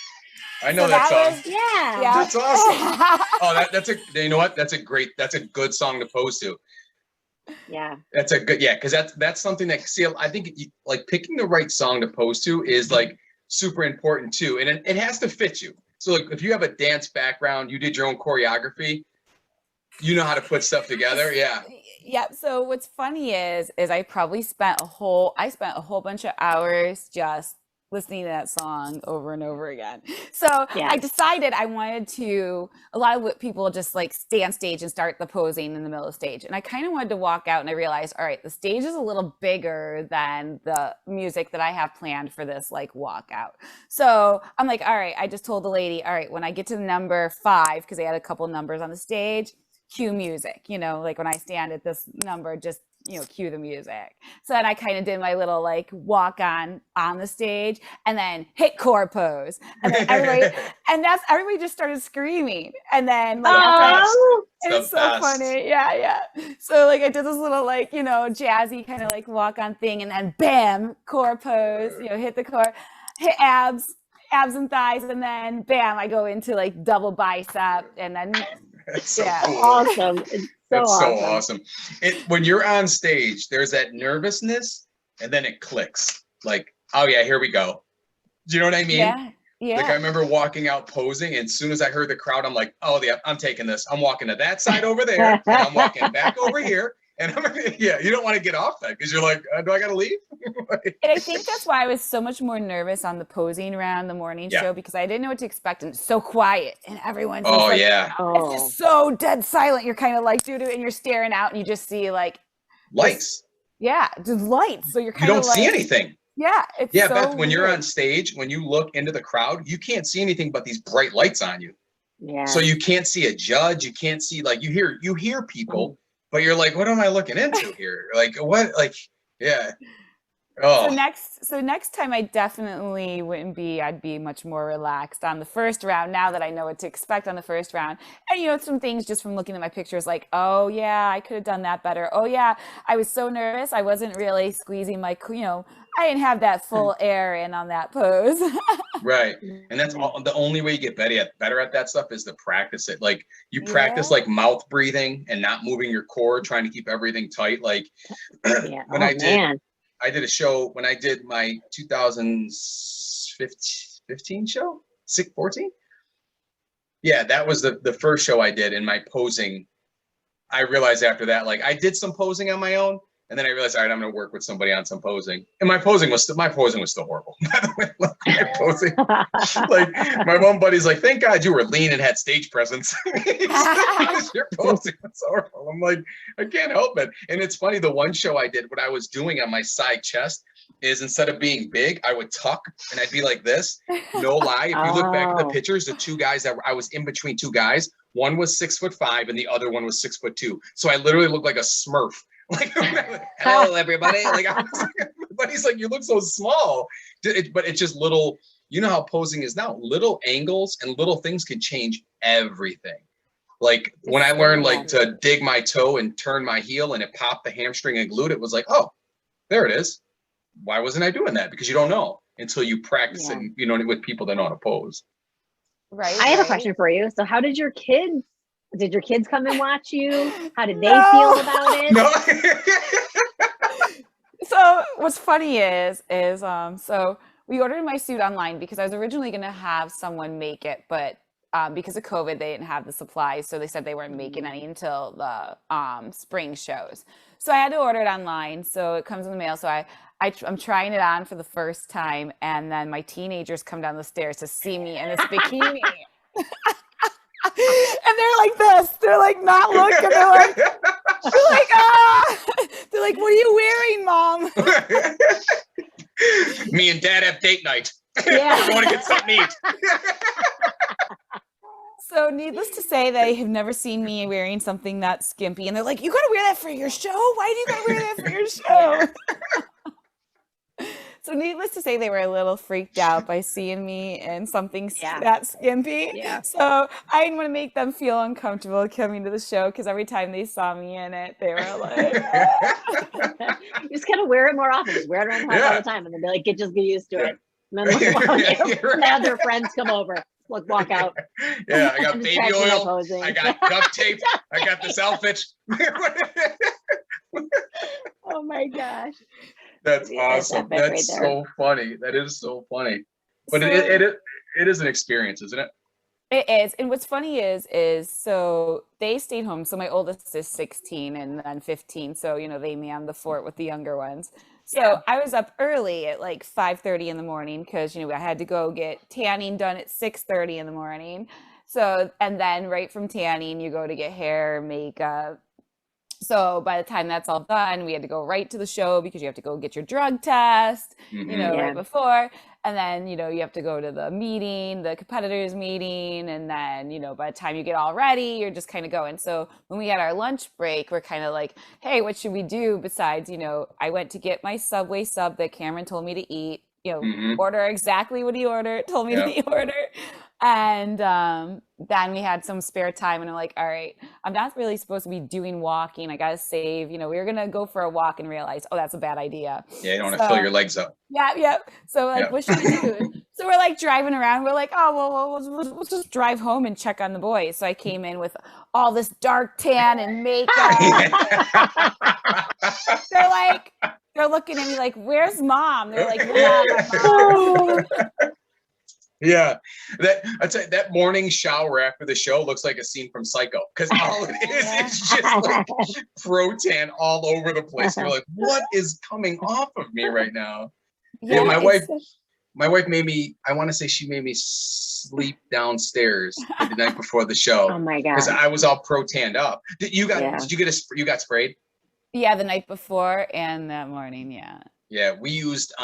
I know that song.
Yeah.
That's awesome. Oh, that's you know what? That's a good song to pose to.
Yeah.
That's a good, because that's something that, see, I think like picking the right song to pose to is like super important too. And it has to fit you. So like if you have a dance background, you did your own choreography, you know how to put stuff together. Yeah.
Yeah. So what's funny is I probably spent a whole bunch of hours just listening to that song over and over again. So
Yeah.
I decided I wanted to, a lot of what people just like stay on stage and start the posing in the middle of the stage. And I kind of wanted to walk out, and I realized, all right, the stage is a little bigger than the music that I have planned for this like walkout. So I'm like, all right, I just told the lady, all right, when I get to number 5, because they had a couple numbers on the stage, cue music, you know, like when I stand at this number, just, you know, cue the music. So then I kind of did my little like walk on the stage, and then hit core pose, and then everybody just started screaming, and then like it's so funny. Yeah. So like I did this little like, you know, jazzy kind of like walk on thing, and then bam, core pose, you know, hit the core, hit abs and thighs, and then bam, I go into like double bicep, and then
that's so
yeah,
cool.
awesome. That's
so awesome. When you're on stage, there's that nervousness, and then it clicks. Like, oh yeah, here we go. Do you know what I mean?
Yeah.
Like I remember walking out posing, and as soon as I heard the crowd, I'm like, oh yeah, I'm taking this. I'm walking to that side over there, and I'm walking back over here. And you don't want to get off that because you're like, do I got to leave?
And I think that's why I was so much more nervous on the posing round, the morning show, because I didn't know what to expect, and it's so quiet, and everyone's it's just so dead silent. You're kind of like, dude, and you're staring out, and you just see like
lights.
Just lights. So you're kind
of
like,
you don't see anything.
Yeah, it's so
Beth, when
weird.
you're on stage, when you look into the crowd, you can't see anything but these bright lights on you.
Yeah.
So you can't see a judge. You can't see, like, you hear people. But you're like, what am I looking into here? Like, what? Like, yeah. Oh.
So next time I definitely I'd be much more relaxed on the first round, now that I know what to expect on the first round. And, you know, some things just from looking at my pictures, like, oh yeah, I could have done that better. Oh yeah, I was so nervous. I wasn't really squeezing my, you know, I didn't have that full air in on that pose.
Right. And that's the only way you get better at that stuff is to practice it. Like you practice like mouth breathing and not moving your core, trying to keep everything tight. Like when I did a show, when I did my 2015 show, 14. Yeah, that was the first show I did in my posing. I realized after that, like I did some posing on my own. And then I realized, all right, I'm going to work with somebody on some posing. And my posing was still horrible. By the way, look, my posing, like my one buddy's like, thank God you were lean and had stage presence. Your posing was horrible. I'm like, I can't help it. And it's funny, the one show I did, what I was doing on my side chest is instead of being big, I would tuck and I'd be like this. No lie. If you look back at the pictures, the two guys I was in between two guys, one was 6'5" and the other one was 6'2". So I literally looked like a Smurf. Like, hello everybody. Like, but he's like, you look so small. But it's just little, you know how posing is now, little angles and little things can change everything. Like when I learned like to dig my toe and turn my heel and it popped the hamstring and glute, it was like, oh, there it is. Why wasn't I doing that? Because you don't know until you practice it, you know, with people that know how to pose.
Right. I have a question for you. So how did your kids Did your kids come and watch you? How did they
No.
feel about it?
No.
So what's funny is so we ordered my suit online because I was originally going to have someone make it, but because of COVID, they didn't have the supplies. So they said they weren't making any until the spring shows. So I had to order it online. So it comes in the mail. So I'm trying it on for the first time. And then my teenagers come down the stairs to see me in this bikini. And they're like this. They're like not looking. They're like, ah. They're like, what are you wearing, Mom?
Me and Dad have date night.
Yeah.
I want to get something to eat.
So needless to say, they have never seen me wearing something that skimpy. And they're like, you got to wear that for your show? Why do you got to wear that for your show? So needless to say, they were a little freaked out by seeing me in something that skimpy.
Yeah.
So I didn't want to make them feel uncomfortable coming to the show because every time they saw me in it, they were like,
You just gotta wear it more often. Just wear it around the house all the time, and then be like, just get used to it. And then have their friends come over, like walk out.
Yeah, I got baby oil.
Posing.
I got duct tape. I got this outfit.
Oh my gosh.
That's awesome. That's
right
so funny. That is so funny. But
So-
it is an experience, isn't it?
It is. And what's funny is so they stayed home. So my oldest is 16 and then 15. So, they manned the fort with the younger ones. So I was up early at like 5:30 in the morning because, I had to go get tanning done at 6:30 in the morning. So, and then right from tanning, you go to get hair, makeup. So by the time that's all done, we had to go right to the show because you have to go get your drug test, right before. And then, you have to go to the meeting, the competitors meeting. And then, by the time you get all ready, you're just kind of going. So when we had our lunch break, we're kind of like, hey, what should we do besides, I went to get my Subway sub that Cameron told me to eat, order exactly what he ordered, told me to order. And then we had some spare time and I'm like, all right, I'm not really supposed to be doing walking. I got to save, we were going to go for a walk and realize, oh, that's a bad idea.
Yeah, you don't want to fill your legs up.
Yeah. So what should we do? So we're like driving around. We're like, oh, well, we'll just drive home and check on the boys. So I came in with all this dark tan and makeup. They're looking at me like, where's Mom? They're like, Mom.
Yeah, that morning shower after the show looks like a scene from Psycho because all it is just like pro tan all over the place. You're like, what is coming off of me right now? Yeah, my wife made me. I want to say she made me sleep downstairs the night before the show.
Oh my god!
Because I was all pro tanned up. Did you get you got sprayed?
Yeah, the night before and that morning. Yeah.
Yeah, we used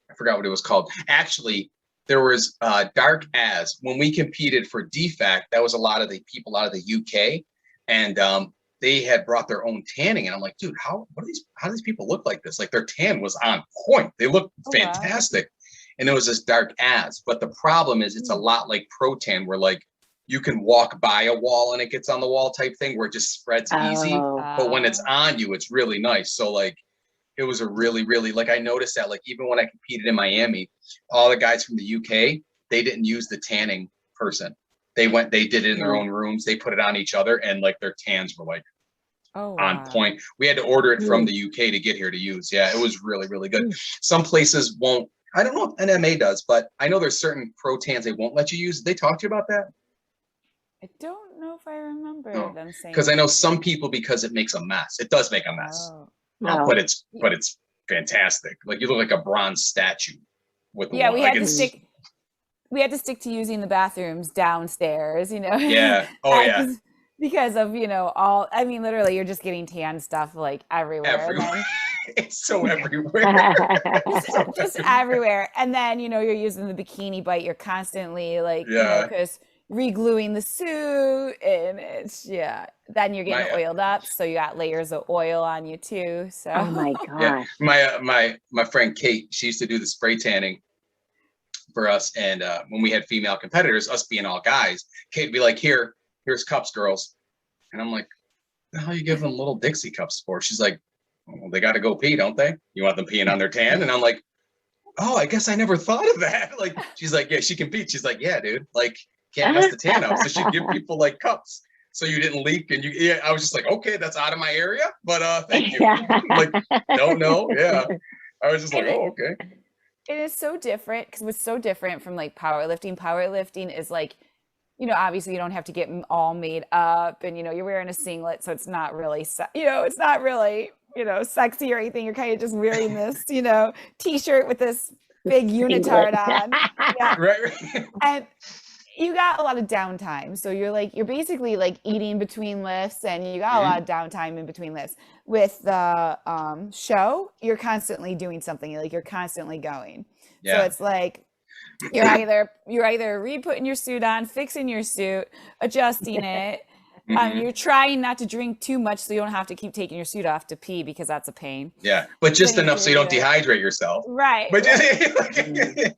I forgot what it was called. Actually, there was Dark As when we competed for DFAC. That was a lot of the people out of the UK, and they had brought their own tanning. And I'm like, dude, how do these people look like this? Like their tan was on point. They looked fantastic. Wow. And it was this Dark As. But the problem is, it's a lot like Pro Tan, where like you can walk by a wall and it gets on the wall type thing, where it just spreads easy. But when it's on you, it's really nice. So like. It was a really, really, like I noticed that like even when I competed in Miami, all the guys from the UK, they didn't use the tanning person. They did it in their own rooms. They put it on each other and like their tans were like on point. We had to order it from the UK to get here to use. Yeah, it was really, really good. Some places won't, I don't know if NMA does, but I know there's certain pro tans they won't let you use. Did they talk to you about that?
I don't know if I remember them saying.
Because I know some people, because it makes a mess. It does make a mess. But it's fantastic. Like you look like a bronze statue with the
we had to stick to using the bathrooms downstairs,
Yeah. Oh yeah.
Because of, literally you're just getting tan stuff like everywhere.
It's so everywhere.
just everywhere. And then, you're using the bikini bite. You're constantly like, because re-gluing the suit and it's then you're getting oiled up, so you got layers of oil on you too. So
oh my gosh.
My friend Kate, she used to do the spray tanning for us, and when we had female competitors, us being all guys, Kate would be like, here's cups, girls. And I'm like, the hell you give them little Dixie cups for? She's like, well, they got to go pee, don't they? You want them peeing on their tan? And I'm like, oh, I guess I never thought of that. Like, she's like, yeah, she can pee. She's like, yeah, dude, like can't mess the tan up. So she'd give people like cups so you didn't leak. And I was just like, okay, that's out of my area, but thank you. Like, don't know. Yeah. I was just like, oh, okay.
It is so different because it's so different from like powerlifting. Powerlifting is like, obviously you don't have to get all made up and, you're wearing a singlet. So it's not really, it's not really, sexy or anything. You're kind of just wearing this, t-shirt with this big unitard on. Yeah.
Right.
And you got a lot of downtime. So you're basically like eating between lifts and you got a lot of downtime in between lifts. With the show, you're constantly doing something, like you're constantly going.
Yeah.
So it's like you're either re-putting your suit on, fixing your suit, adjusting it. You're trying not to drink too much so you don't have to keep taking your suit off to pee because that's a pain.
Yeah, but just enough so you don't dehydrate yourself.
Right.
But
right.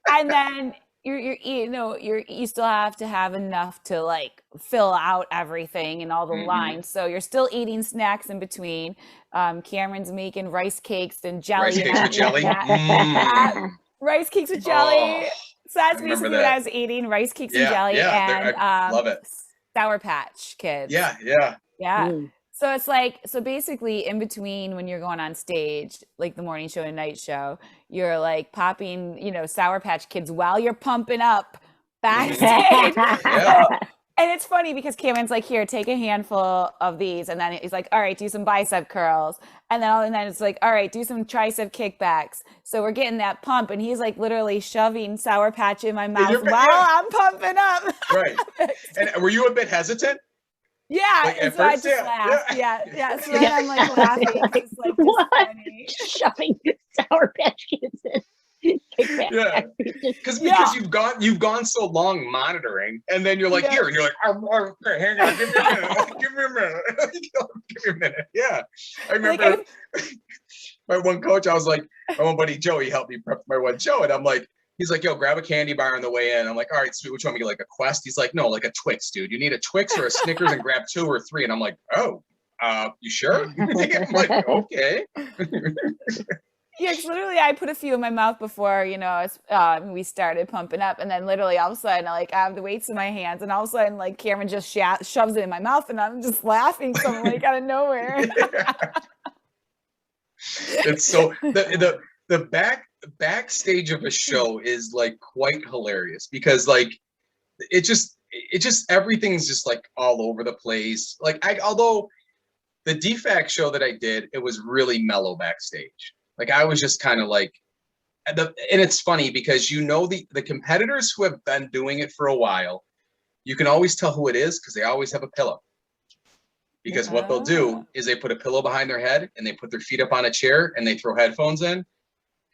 And then you still have to have enough to like fill out everything and all the lines. So you're still eating snacks in between. Cameron's making rice cakes and jelly.
Rice cakes with jelly.
Rice cakes with jelly.
Oh,
so that's basically what I was eating: rice cakes and jelly. And
I love it.
Sour Patch Kids.
Yeah.
So it's like, basically in between when you're going on stage, like the morning show and night show, you're like popping, Sour Patch Kids while you're pumping up backstage. And it's funny because Cameron's like, here, take a handful of these. And then he's like, all right, do some bicep curls. And then it's like, all right, do some tricep kickbacks. So we're getting that pump. And he's like literally shoving Sour Patch in my mouth while I'm pumping up.
Right. And were you a bit hesitant?
Yeah,
like
and so I just laughed. Yeah. So then I'm like laughing. It's like
what?
Funny.
Shoving Sour Patch Kids in.
Yeah, because you've gone so long monitoring, and then you're like here, and you're like, okay, hang on, give me a minute, give me a minute. Yeah, I remember my one coach. I was like, my one buddy Joey helped me prep my one show, and I'm like, he's like, yo, grab a candy bar on the way in. I'm like, all right, sweet, which one? Get like a Quest? He's like, no, like a Twix, dude. You need a Twix or a Snickers, and grab 2 or 3. And I'm like, oh, you sure? I'm like, okay.
Yeah, because literally I put a few in my mouth before, we started pumping up. And then literally all of a sudden, I have the weights in my hands. And all of a sudden, like, Cameron just shoves it in my mouth. And I'm just laughing. So I'm like, out of nowhere.
It's so, the backstage of a show is, like, quite hilarious. Because, like, it just everything's just, like, all over the place. Like, although the DFAC show that I did, it was really mellow backstage. Like I was just kind of like, and it's funny because the competitors who have been doing it for a while, you can always tell who it is because they always have a pillow. Because what they'll do is they put a pillow behind their head and they put their feet up on a chair and they throw headphones in.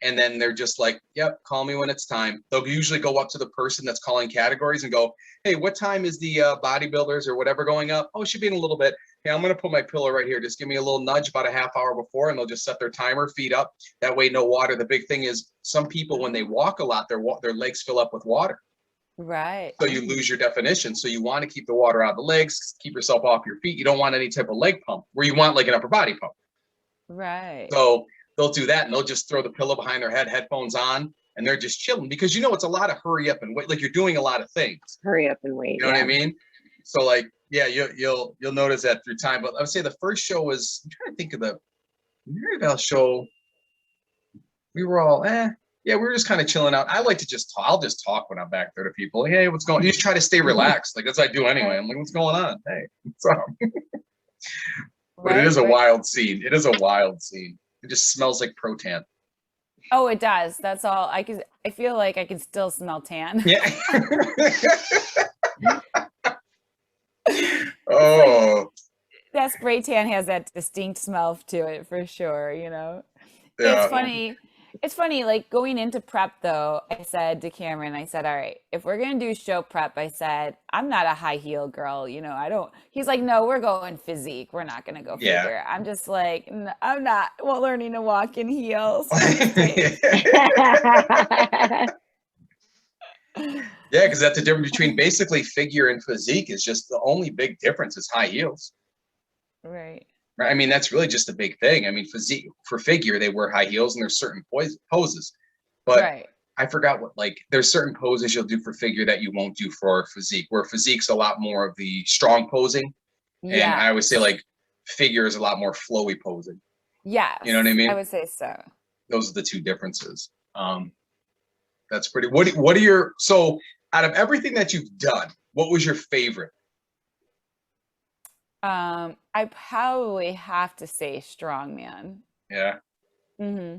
And then they're just like, yep, call me when it's time. They'll usually go up to the person that's calling categories and go, hey, what time is the bodybuilders or whatever going up? Oh, it should be in a little bit. Hey, I'm going to put my pillow right here. Just give me a little nudge about a half hour before, and they'll just set their timer, feet up. That way, no water. The big thing is some people, when they walk a lot, their legs fill up with water.
Right.
So you lose your definition. So you want to keep the water out of the legs, keep yourself off your feet. You don't want any type of leg pump where you want like an upper body pump.
Right.
So they'll do that and they'll just throw the pillow behind their head, headphones on, and they're just chilling because it's a lot of hurry up and wait. Like you're doing a lot of things.
Hurry up and wait.
You know what I mean? So like, yeah, you'll notice that through time. But I would say the first show was, I'm trying to think of the Maribel show. We were all, we were just kind of chilling out. I like to I'll just talk when I'm back there to people. Hey, what's going on? You just try to stay relaxed. Like that's what I do anyway. I'm like, what's going on? Hey, what's up? But it is a wild scene. It is a wild scene. It just smells like Protan.
Oh, it does. That's all. I feel like I can still smell tan.
Yeah. Oh.
That spray tan has that distinct smell to it for sure,
Yeah.
It's funny, like going into prep though, I said to Cameron, all right, if we're going to do show prep, I said, I'm not a high heel girl. He's like, no, we're going physique. We're not going to go figure. I'm just like, I'm not learning to walk in heels.
Yeah, because that's the difference between basically figure and physique is just the only big difference is high heels.
Right.
I mean, that's really just a big thing. I mean, physique for figure, they wear high heels and there's certain poses. But I forgot what, like, there's certain poses you'll do for figure that you won't do for physique, where physique's a lot more of the strong posing. And I would say like figure is a lot more flowy posing.
Yes.
You know what I mean?
I would say so.
Those are the two differences. That's pretty, what are your, so out of everything that you've done, what was your favorite?
I probably have to say strongman.
Yeah.
Mm-hmm.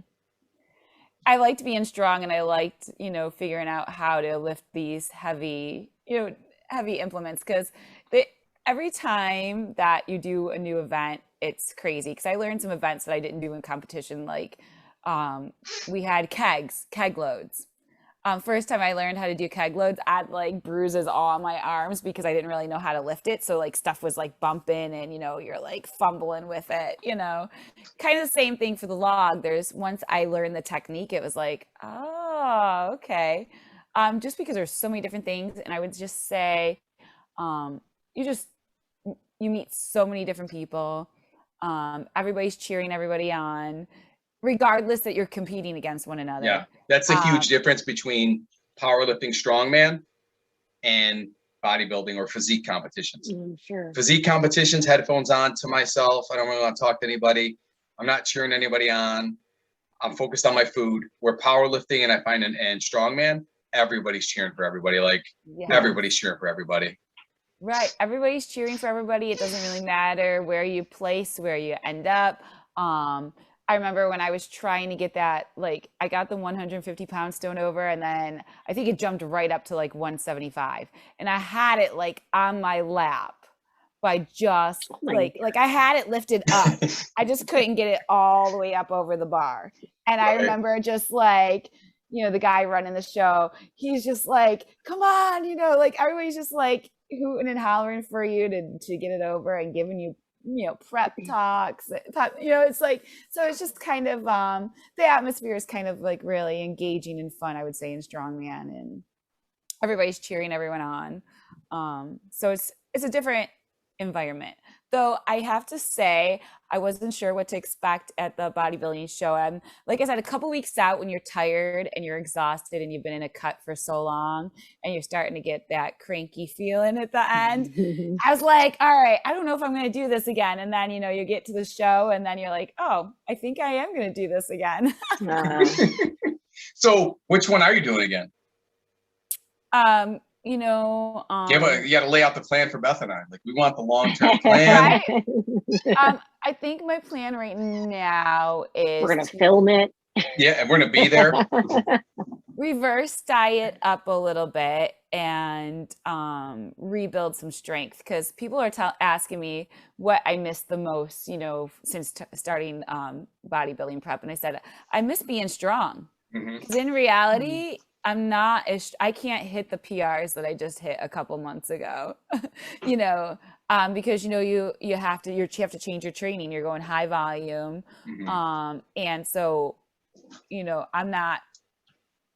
I liked being strong, and I liked, you know, figuring out how to lift these heavy, you know, heavy implements, because every time that you do a new event, it's crazy. Because I learned some events that I didn't do in competition, like we had keg loads. First time I learned how to do keg loads, I had like bruises all on my arms because I didn't really know how to lift it. So like stuff was like bumping, and, you know, you're like fumbling with it, you know, kind of the same thing for the log. Once I learned the technique, it was like, oh, okay. Just because there's so many different things. And I would just say, you meet so many different people. Everybody's cheering everybody on, regardless that you're competing against one another.
Yeah, that's a huge difference between powerlifting strongman and bodybuilding or physique competitions.
Sure.
Physique competitions, headphones on to myself. I don't really want to talk to anybody. I'm not cheering anybody on. I'm focused on my food. Where powerlifting, and I find and strongman, everybody's cheering for everybody. Like everybody's cheering for everybody.
Right. Everybody's cheering for everybody. It doesn't really matter where you place, where you end up. I remember when I was trying to get that, like, I got the 150-pound stone over, and then I think it jumped right up to like 175, and I had it like on my lap by just like I had it lifted up. I just couldn't get it all the way up over the bar. And I remember just like, you know, the guy running the show, he's just like, come on, you know, like everybody's just like hooting and hollering for you to get it over, and giving you, you know, prep talks, you know, it's like, so it's just kind of, the atmosphere is kind of like really engaging and fun, I would say, in strongman, and everybody's cheering everyone on. So it's a different environment. Though I have to say, I wasn't sure what to expect at the bodybuilding show. And like I said, a couple weeks out, when you're tired and you're exhausted and you've been in a cut for so long, and you're starting to get that cranky feeling at the end, I was like, all right, I don't know if I'm going to do this again. And then, you know, you get to the show, and then you're like, oh, I think I am going to do this again.
So which one are you doing again?
You know,
you got to lay out the plan for Beth and I. Like, we want the long-term plan.
Right? I think my plan right now is
we're gonna film it.
Yeah, and we're gonna be there.
Reverse diet up a little bit, and rebuild some strength, because people are asking me what I miss the most, you know, since starting bodybuilding prep, and I said I miss being strong. Because in reality, I can't hit the PRs that I just hit a couple months ago, you know, because, you know, you have to change your training. You're going high volume. And so, you know, I'm not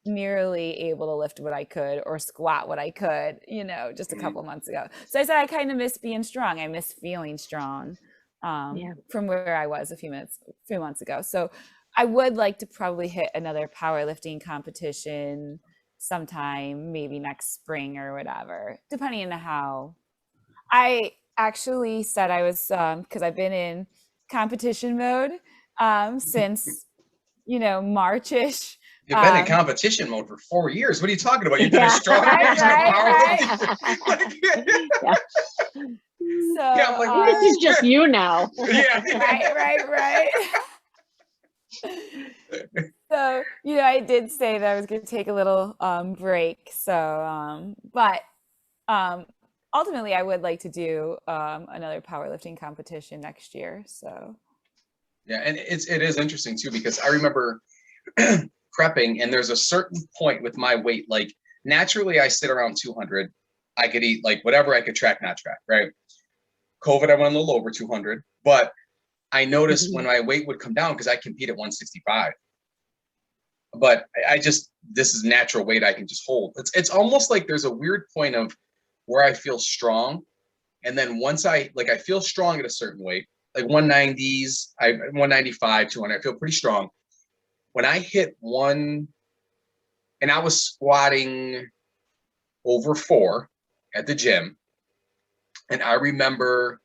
nearly able to lift what I could or squat what I could, you know, just a couple months ago. So I said, I kind of miss being strong. I miss feeling strong from where I was a few months ago. So I would like to probably hit another powerlifting competition sometime, maybe next spring or whatever, depending on how. I actually said I was, because I've been in competition mode since, you know, March-ish.
You've been in competition mode for 4 years. What are you talking about? You've been a strong
So I'm like, this is just you now.
Right. So, you know, I did say that I was going to take a little break. So, but ultimately, I would like to do another powerlifting competition next year. So,
yeah, and it is interesting too, because I remember prepping, and there's a certain point with my weight, like naturally I sit around 200. I could eat like whatever I could track, not track, right? COVID, I went a little over 200, but I noticed when my weight would come down, because I compete at 165, but this is natural weight I can just hold. It's almost like there's a weird point of where I feel strong. And then once I feel strong at a certain weight, like 190s, 195, 200, I feel pretty strong. When I hit 1 and I was squatting over 4 at the gym. And I remember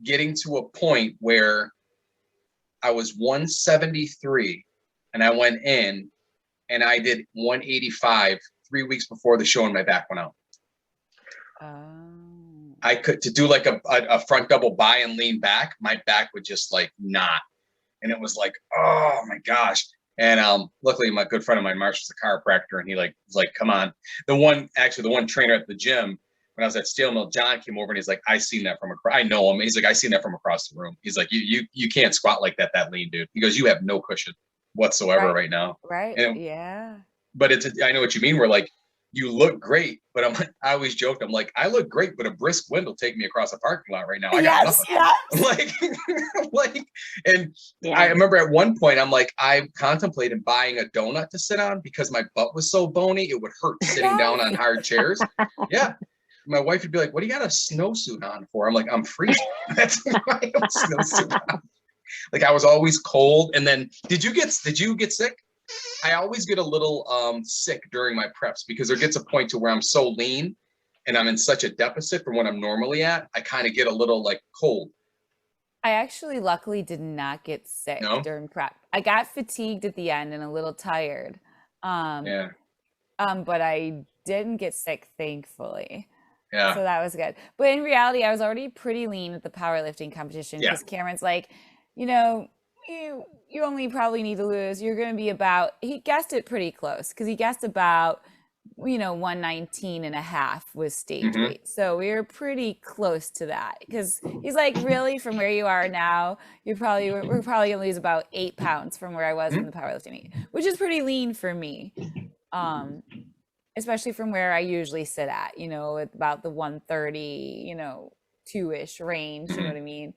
getting to a point where I was 173 and I went in and I did 185 3 weeks before the show and my back went out. I could, to do like a front double bi and lean back, my back would just like not. And it was like, oh my gosh. And luckily my good friend of mine, Marsh, was a chiropractor, and he like was like, come on. The one trainer at the gym when I was at Steel Mill, John, came over and he's like, I seen that from across. I know him. He's like, I seen that from across the room. He's like, you can't squat like that lean, dude. He goes, you have no cushion whatsoever right now.
Right.
And,
yeah.
But I know what you mean. We're like, you look great, but I always joked, I'm like, I look great, but a brisk wind will take me across a parking lot right now. I got nothing. And I remember at one point, I'm like, I contemplated buying a donut to sit on because my butt was so bony, it would hurt sitting down on hard chairs. Yeah. My wife would be like, what do you got a snowsuit on for? I'm like, I'm freezing. That's why I have a snowsuit on. Like, I was always cold. And then did you get sick? I always get a little sick during my preps because there gets a point to where I'm so lean and I'm in such a deficit from what I'm normally at. I kind of get a little like cold.
I actually luckily did not get sick during prep. I got fatigued at the end and a little tired. But I didn't get sick, thankfully.
Yeah.
So that was good. But in reality, I was already pretty lean at the powerlifting competition because Cameron's like, you know, you only probably need to lose. You're going to be about, he guessed it pretty close because he guessed about, 119 and a half was stage weight. So we were pretty close to that because he's like, really, from where you are now, we're probably going to lose about 8 pounds from where I was in the powerlifting meet, which is pretty lean for me. Especially from where I usually sit at, at about the 130, 2-ish range, you know what I mean?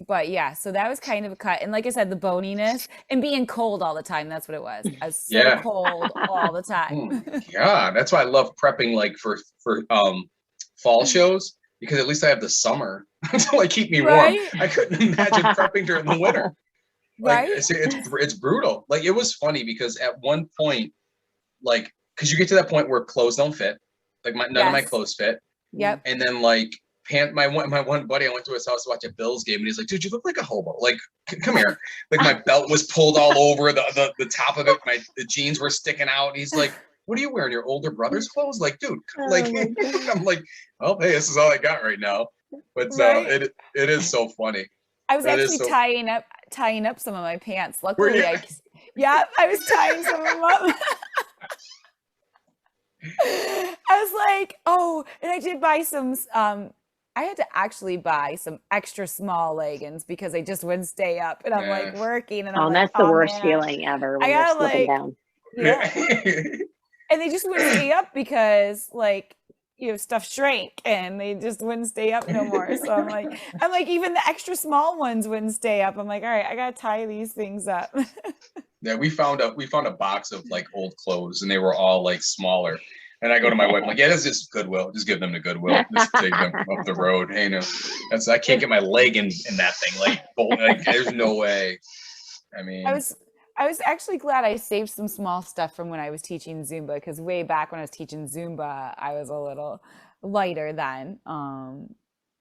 But yeah, so that was kind of a cut. And like I said, the boniness and being cold all the time, that's what it was. I was so cold all the time.
Yeah, that's why I love prepping like for fall shows, because at least I have the summer to like keep me warm. I couldn't imagine prepping during the winter. Like, it's brutal. Like, it was funny because at one point, like, because you get to that point where clothes don't fit, like none of my clothes fit.
Yep.
And then like my one buddy, I went to his house to watch a Bills game, and he's like, dude, you look like a hobo. Like, come here. Like, my belt was pulled all over the top of it. The jeans were sticking out. And he's like, what are you wearing? Your older brother's clothes? Like, dude, like, I'm like, oh, hey, this is all I got right now. But it is so funny.
I was actually tying up some of my pants. Luckily, I was tying some of them up. I was like, and I did buy some, I had to actually buy some extra small leggings because they just wouldn't stay up. And I'm like working and I'm like,
that's the worst feeling ever when they're slipping down.
Yeah. And they just wouldn't stay up because like, stuff shrank and they just wouldn't stay up no more. So I'm like, even the extra small ones wouldn't stay up. I'm like, all right, I got to tie these things up.
Yeah, we found a box of like old clothes, and they were all like smaller. And I go to my wife, I'm like, yeah, this is Goodwill. Just give them to Goodwill. Just take them up the road. Hey, I can't get my leg in that thing. Like, there's no way. I mean,
I was actually glad I saved some small stuff from when I was teaching Zumba, because way back when I was teaching Zumba, I was a little lighter then. I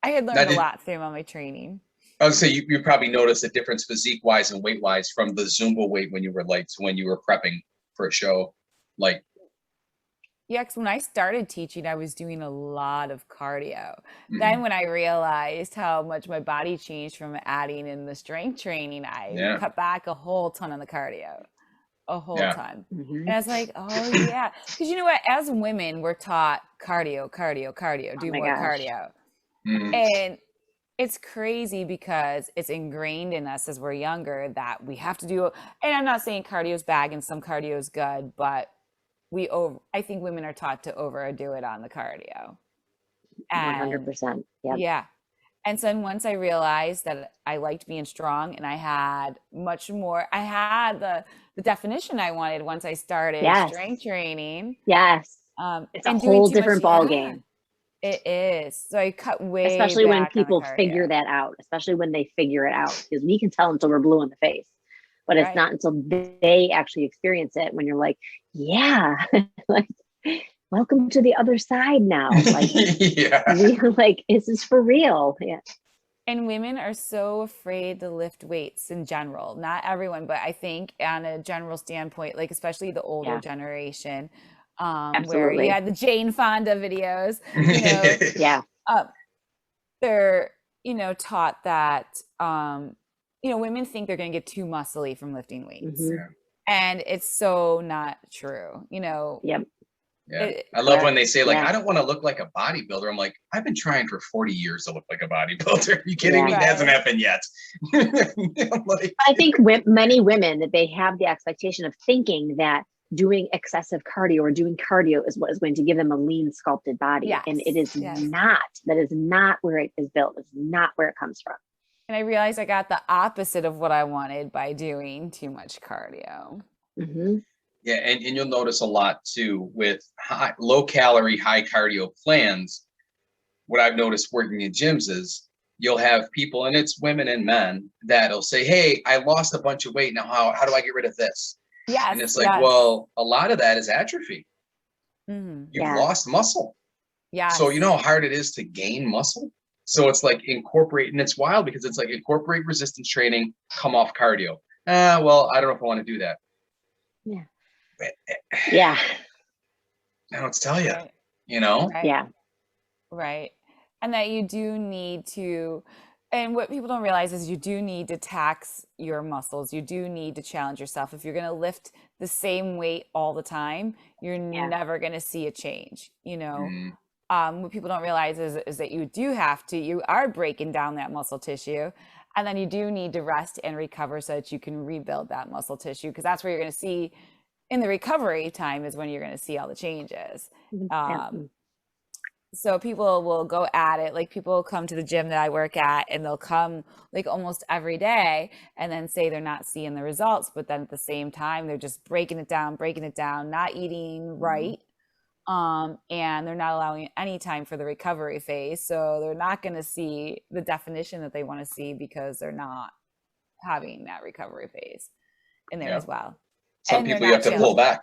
had learned a lot through all my training.
I would say you probably noticed a difference physique-wise and weight-wise from the Zumba weight when you were light to when you were prepping for a show. Like,
yeah, because when I started teaching, I was doing a lot of cardio. Then when I realized how much my body changed from adding in the strength training, I cut back a whole ton on the cardio. A whole ton. And I was like, oh yeah. Because you know what? As women, we're taught cardio, do more cardio. And it's crazy because it's ingrained in us as we're younger that we have to do, and I'm not saying cardio is bad and some cardio is good, but I think women are taught to overdo it on the cardio.
100%.
Yeah. And so once I realized that I liked being strong and I had much more, I had the definition I wanted once I started strength training.
Yes. It's a whole different ball game.
It is. So I cut way
especially
back
when people
on the cardio.
figure that out, especially when they figure it out, because we can tell until we're blue in the face. but it's not until they actually experience it when you're like, yeah, like, welcome to the other side now. Like, like, this is for real. Yeah.
And women are so afraid to lift weights in general. Not everyone, but I think on a general standpoint, like especially the older generation, where you had the Jane Fonda videos, you know, they're, you know, taught that, you know, women think they're going to get too muscly from lifting weights. And it's so not true, you know.
I love when they say like, I don't want to look like a bodybuilder. I'm like, I've been trying for 40 years to look like a bodybuilder. Are you kidding me? It hasn't happened yet. Like,
I think many women, that they have the expectation of thinking that doing excessive cardio or doing cardio is what is going to give them a lean, sculpted body. And it is not. That is not where it is built. It's not where it comes from.
And I realized I got the opposite of what I wanted by doing too much cardio.
Yeah, and you'll notice a lot too with low calorie, high cardio plans. What I've noticed working in gyms is you'll have people, and it's women and men, that'll say, hey, I lost a bunch of weight. Now, how do I get rid of this? And it's like, well, a lot of that is atrophy. You've lost muscle. So you know how hard it is to gain muscle? So it's like incorporate, and it's wild because it's like incorporate resistance training, come off cardio. Well, I don't know if I want to do that.
Yeah.
I don't tell you, you know?
Right. And that you do need to, and what people don't realize is you do need to tax your muscles. You do need to challenge yourself. If you're going to lift the same weight all the time, you're never going to see a change, you know? What people don't realize is that you are breaking down that muscle tissue, and then you do need to rest and recover so that you can rebuild that muscle tissue, because that's where you're going to see in the recovery time is when you're going to see all the changes. So people will go at it, like people come to the gym that I work at and they'll come like almost every day and then say they're not seeing the results, but then at the same time they're just breaking it down, not eating right. And they're not allowing any time for the recovery phase. So they're not going to see the definition that they want to see because they're not having that recovery phase in there as well.
Some people you have to pull back.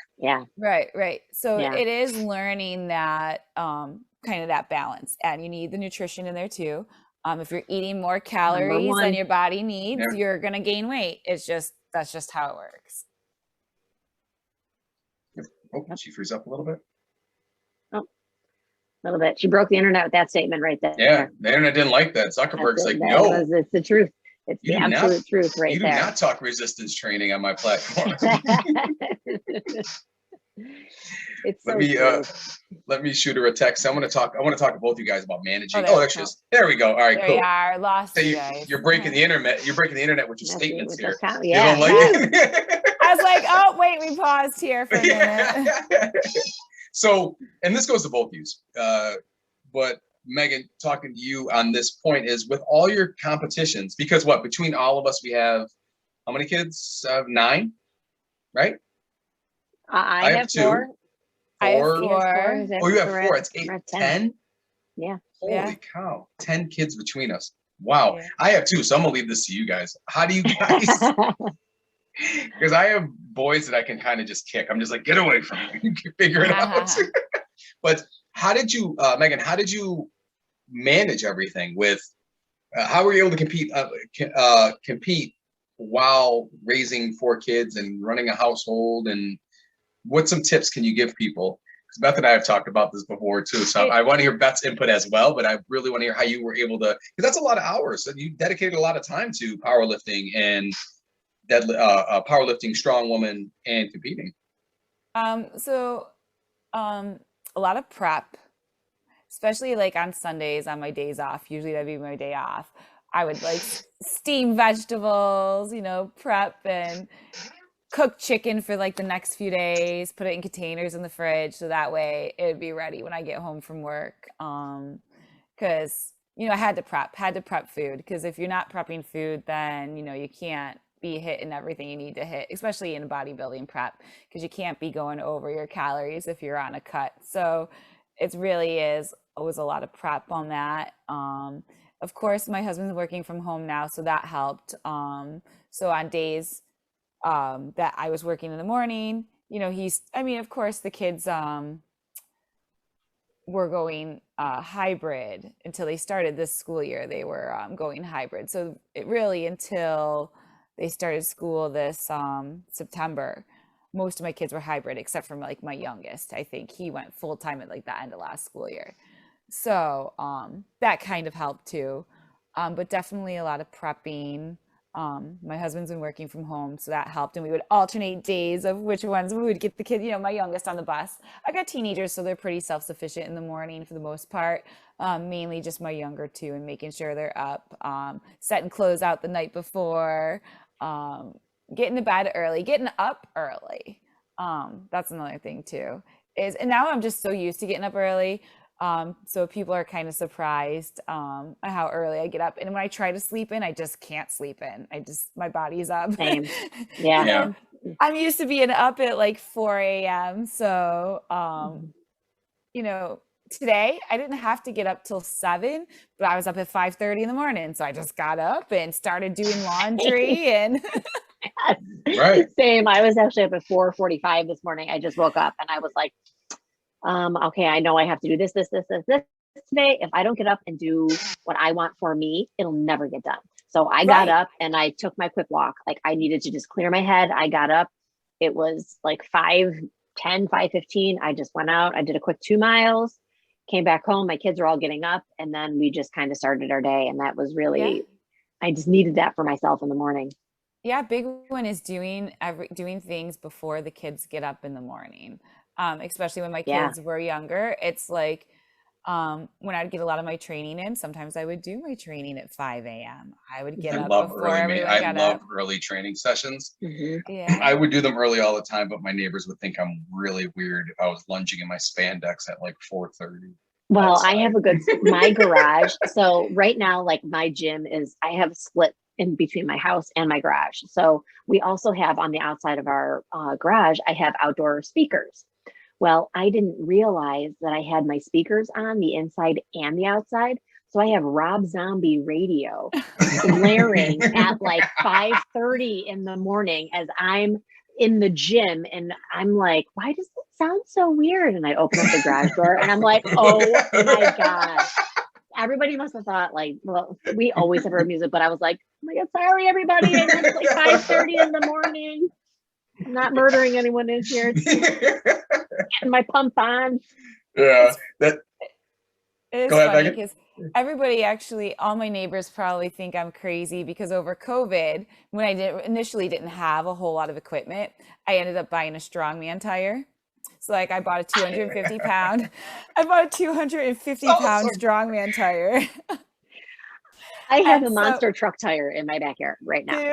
Right. So it is learning that kind of that balance, and you need the nutrition in there too. If you're eating more calories than your body needs, you're going to gain weight. That's just how it works.
Oh, she frees up a little bit.
Oh, a little bit. She broke the internet with that statement right there.
Yeah, the internet didn't like that. Zuckerberg's like, no.
It's the truth. It's the absolute truth right there.
You do not talk resistance training on my platform.
It's so true.
Let me shoot her a text. I want to talk to both you guys about managing. There she is. There we go. All right,
there
cool.
You are. Lost you guys.
You're breaking the internet. You're breaking the internet with your statements here.
You don't
like it?
I was like, oh wait, we paused here for a minute.
So, and this goes to both of you, but Megan, talking to you on this point is with all your competitions, because between all of us, we have how many kids? 9, right?
I have 2.
4.
I have 4.
Oh, you have 4. It's 8, 10.
Yeah.
Holy cow. 10 kids between us. Wow. Yeah. I have 2, so I'm gonna leave this to you guys. How do you guys? Because I have boys that I can kind of just kick. I'm just like, get away from me. You can figure it out. But how did you, Megan, how did you manage everything with, how were you able to compete while raising 4 kids and running a household? And what some tips can you give people? Because Beth and I have talked about this before too. So I want to hear Beth's input as well, but I really want to hear how you were able to, because that's a lot of hours. So you dedicated a lot of time to powerlifting and powerlifting, strong woman, and competing.
A lot of prep, especially like on Sundays on my days off. Usually that'd be my day off. I would like steam vegetables, prep and cook chicken for like the next few days, put it in containers in the fridge. So that way it'd be ready when I get home from work. Cause I had to prep food, because if you're not prepping food, then, you can't be hitting everything you need to hit, especially in bodybuilding prep, because you can't be going over your calories if you're on a cut. So it really is always a lot of prep on that. Of course, my husband's working from home now, so that helped. So on days that I was working in the morning. I mean, of course the kids, were going hybrid until they started this school year. They were going hybrid. So it really, until they started school this September, most of my kids were hybrid, except for like my youngest. I think he went full time at like the end of last school year. So that kind of helped too. But definitely a lot of prepping. My husband's been working from home, so that helped. And we would alternate days of which ones we would get the kid, my youngest on the bus. I got teenagers, so they're pretty self-sufficient in the morning for the most part. Mainly just my younger two, and making sure they're up, setting clothes out the night before, getting to bed early, getting up early. That's another thing too. And now I'm just so used to getting up early. So people are kind of surprised at how early I get up. And when I try to sleep in, I just can't sleep in. My body's up.
Same. Yeah.
I'm used to being up at like 4 a.m. So, today I didn't have to get up till 7, but I was up at 5:30 in the morning. So I just got up and started doing laundry and
Right.
Same. I was actually up at 4:45 this morning. I just woke up and I was like, okay, I know I have to do this today. If I don't get up and do what I want for me, it'll never get done. So I got up and I took my quick walk. Like, I needed to just clear my head. I got up. It was like 5:10, 5:15. I just went out. I did a quick 2 miles, came back home. My kids were all getting up, and then we just kind of started our day. And that was really, I just needed that for myself in the morning.
Yeah, big one is doing things before the kids get up in the morning. Especially when my kids were younger. It's like, when I'd get a lot of my training in, sometimes I would do my training at 5 a.m. I would get up before everyone got up.
I love early training sessions.
Mm-hmm.
Yeah.
I would do them early all the time, but my neighbors would think I'm really weird if I was lunging in my spandex at like 4:30.
Well,
outside.
I have my garage. So right now, like, my gym I have a split in between my house and my garage. So we also have, on the outside of our garage, I have outdoor speakers. Well, I didn't realize that I had my speakers on the inside and the outside. So I have Rob Zombie radio blaring at like 5:30 in the morning as I'm in the gym. And I'm like, why does it sound so weird? And I open up the garage door and I'm like, oh my God. Everybody must have thought, like, well, we always have our music, but I was like, oh my God, sorry, everybody. I know it's like 5:30 in the morning. I'm not murdering anyone in here. Getting my pump on.
Yeah.
It is funny because everybody, actually, all my neighbors probably think I'm crazy, because over COVID, when I initially didn't have a whole lot of equipment, I ended up buying a strongman tire. So like, I bought a 250 pound strongman tire.
I have a monster truck tire in my backyard right now.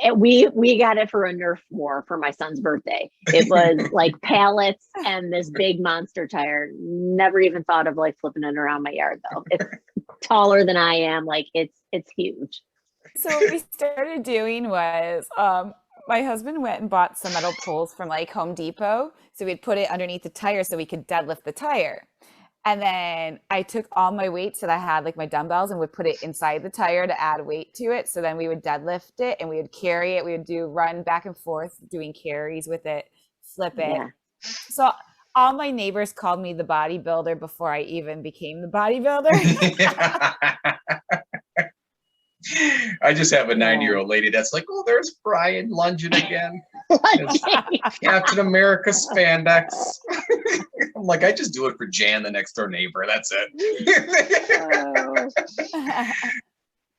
And we got it for a Nerf war for my son's birthday. It was like pallets and this big monster tire. Never even thought of like flipping it around my yard though. It's taller than I am. Like, it's huge.
So what we started doing was, my husband went and bought some metal poles from like Home Depot. So we'd put it underneath the tire so we could deadlift the tire. And then I took all my weights that I had, like my dumbbells, and would put it inside the tire to add weight to it. So then we would deadlift it and we would carry it. We would run back and forth doing carries with it, flip it. Yeah. So all my neighbors called me the bodybuilder before I even became the bodybuilder.
I just have a 90-year-old lady that's like, oh, there's Brian lunging again. Captain America spandex. I'm like, I just do it for Jan, the next door neighbor. That's it.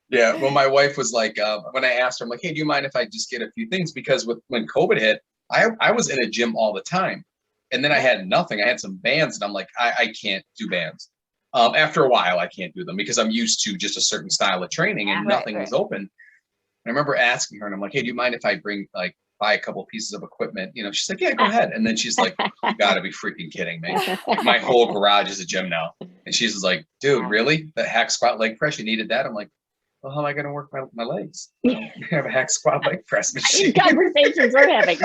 Yeah. Well, my wife was like, when I asked her, I'm like, hey, do you mind if I just get a few things? Because when COVID hit, I was in a gym all the time. And then I had nothing. I had some bands, and I'm like, I can't do bands. After a while, I can't do them because I'm used to just a certain style of training, and nothing was open. And I remember asking her, and I'm like, hey, do you mind if I buy a couple pieces of equipment? She's like, yeah, go ahead. And then she's like, you gotta be freaking kidding me. My whole garage is a gym now. And she's like, dude, really? The hack squat leg press, you needed that? I'm like, well, how am I going to work my legs? I have a hack squat leg press machine.
Conversations we're having.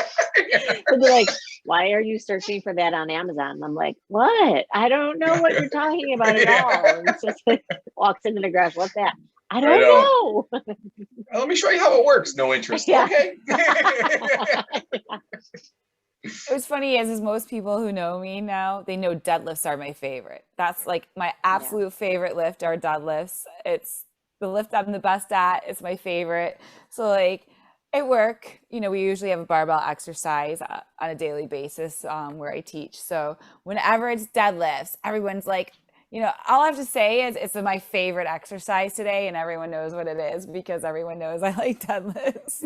And they're like, why are you searching for that on Amazon? I'm like, what? I don't know what you're talking about at all. And it's just like, walks into the garage. What's that? I don't know.
Let me show you how it works. No interest.
Yeah.
Okay.
What's funny is most people who know me now, they know deadlifts are my favorite. That's like my absolute favorite lift are deadlifts. It's the lift I'm the best at. It's my favorite. So like at work, you know, we usually have a barbell exercise on a daily basis where I teach. So whenever it's deadlifts, everyone's like, you know, all I have to say is it's my favorite exercise today, and everyone knows what it is because everyone knows I like deadlifts.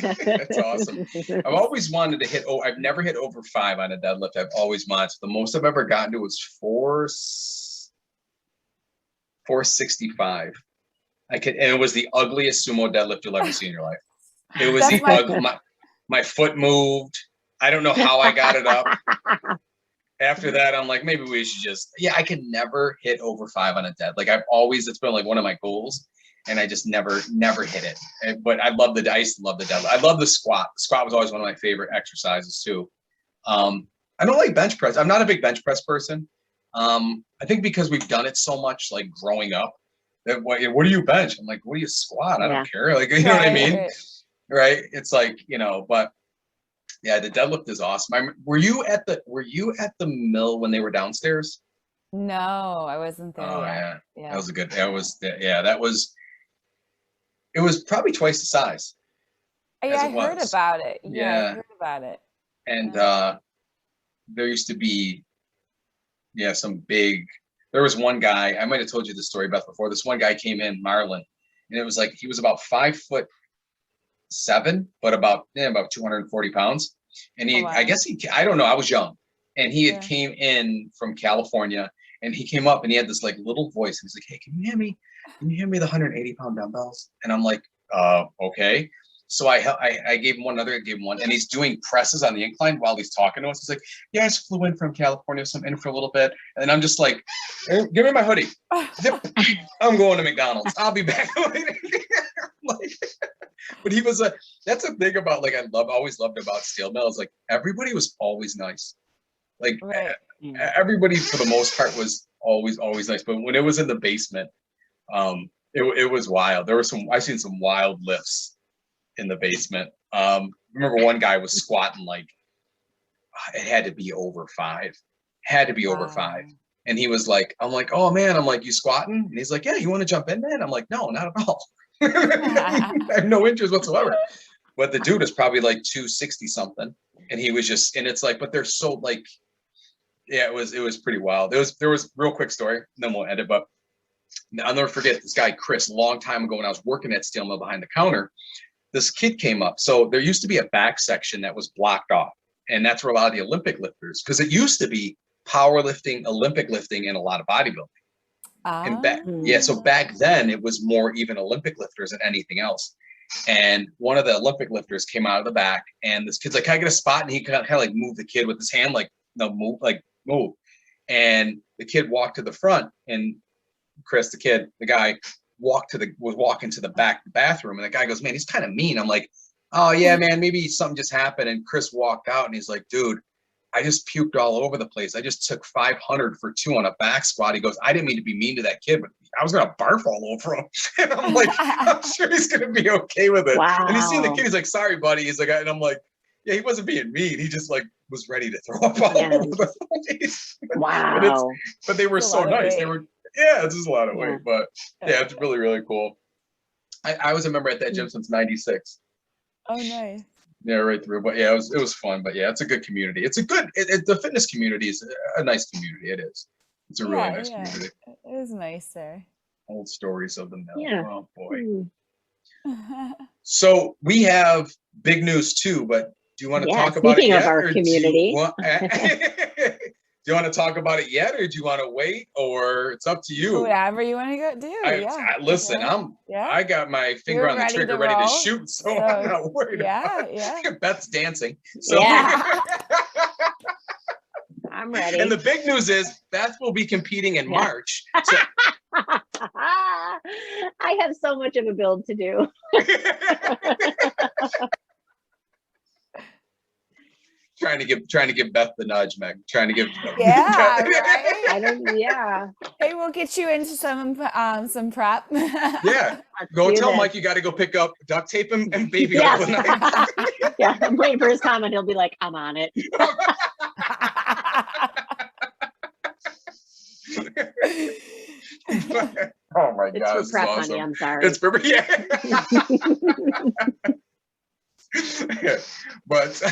That's awesome. I've always wanted to hit, I've never hit over 5 on a deadlift. I've always wanted. The most I've ever gotten to was 465. And it was the ugliest sumo deadlift you'll ever see in your life. It was the ugly, my foot moved. I don't know how I got it up. After that, I'm like, maybe we should just, I can never hit over 5 on a dead. Like it's been like one of my goals, and I just never hit it. But I used to love the deadlift. I love the squat. The squat was always one of my favorite exercises too. I don't like bench press. I'm not a big bench press person. I think because we've done it so much, like growing up, that what do you bench? I'm like, what do you squat? I don't care. Like, you know what I mean? Right. It's like, but yeah, the deadlift is awesome. Were you at the mill when they were downstairs?
No, I wasn't there yet.
Yeah.
That was a good, it was probably twice the size.
Yeah, I heard about it. Yeah, I heard about it.
And there used to be, there was one guy, I might have told you the story, Beth, before. This one guy came in, Marlon, and it was like, he was about 5'7", but about 240 pounds. And I don't know, I was young, and he had came in from California, and he came up and he had this like little voice. And he's like, hey, can you hand me the 180-pound dumbbells? And I'm like, okay. So I gave him one, and he's doing presses on the incline while he's talking to us. He's like, yeah, I just flew in from California, so I'm in for a little bit. And I'm just like, hey, give me my hoodie. Zip. I'm going to McDonald's. I'll be back. But he was that's a thing about, like, always loved about steel mills. Like, everybody was always nice. Like, everybody for the most part was always nice. But when it was in the basement, it was wild. I've seen some wild lifts in the basement. Remember one guy was squatting like, it had to be over 5. Over 5. And he was like, I'm like, oh man, I'm like, you squatting? And he's like, yeah, you want to jump in, man? I'm like, no, not at all. I have no interest whatsoever. But the dude is probably like 260 something. And he was just, and it's like, but they're so like, it was pretty wild. There was real quick story, and then we'll end it. But I'll never forget this guy, Chris, a long time ago when I was working at Steel Mill behind the counter. This kid came up. So there used to be a back section that was blocked off. And that's where a lot of the Olympic lifters, because it used to be powerlifting, Olympic lifting, and a lot of bodybuilding. And so back then it was more even Olympic lifters than anything else. And one of the Olympic lifters came out of the back, and this kid's like, can I get a spot? And he kind of like moved the kid with his hand, like, no, move. And the kid walked to the front, and Chris, the guy, was walking to the back bathroom, and the guy goes, man, he's kind of mean. I'm like, oh yeah, man, maybe something just happened. And Chris walked out, and he's like, dude, I just puked all over the place. I just took 500 for 2 on a back squat. He goes, I didn't mean to be mean to that kid, but I was going to barf all over him. And I'm like, I'm sure he's going to be okay with it. Wow. And he's seen the kid. He's like, sorry, buddy. He's like, and I'm like, yeah, he wasn't being mean. He just like was ready to throw up all over the place.
Wow.
But they were so nice. They were, it's just a lot of weight. But yeah, it's really, really cool. I was a member at that gym since '96.
Oh, nice.
Yeah, right through. But yeah, it was fun. But yeah, it's a good community. It's a good, the fitness community is a nice community. It is. It's a really nice community.
It is nice there.
Old stories of the mill.
Yeah.
Oh boy. So we have big news too, but do you want to talk about it yet?
Speaking of our community.
Do you want to talk about it yet, or do you want to wait, or it's up to you?
Whatever you want to go do.
Listen, I got my finger on the trigger, ready to shoot, so I'm not worried about it. Beth's dancing. So
I'm ready.
And the big news is Beth will be competing in March. So
I have so much of a build to do.
trying to give Beth the nudge, Meg. Trying to give.
Yeah, right.
I don't. Yeah.
Hey, we'll get you into some prep.
Yeah. Go tell Mike you got to go pick up duct tape and baby
Yes.
oil knife.
Yeah. I'm waiting for his comment. He'll be like, I'm on it.
Oh my
It's
God.
for
This is
prep,
awesome.
honey. I'm sorry.
It's for yeah. But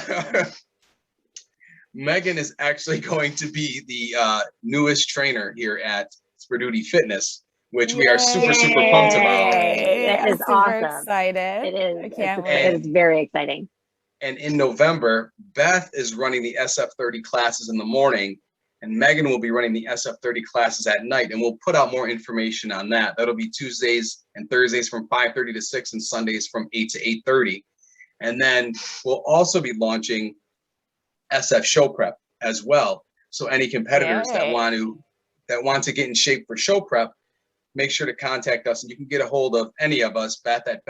Megan is actually going to be the newest trainer here at Sperduti Fitness, which we are super pumped about.
That is
super
awesome.
Excited.
It is.
I can't
It
wait.
is very exciting.
And in November, Beth is running the SF30 classes in the morning, and Megan will be running the SF30 classes at night. And we'll put out more information on that. That'll be Tuesdays and Thursdays from 5:30 to 6 and Sundays from 8 to 8:30. And then we'll also be launching SF Show Prep as well. So any competitors that want to get in shape for show prep, make sure to contact us, and you can get a hold of any of us, Beth at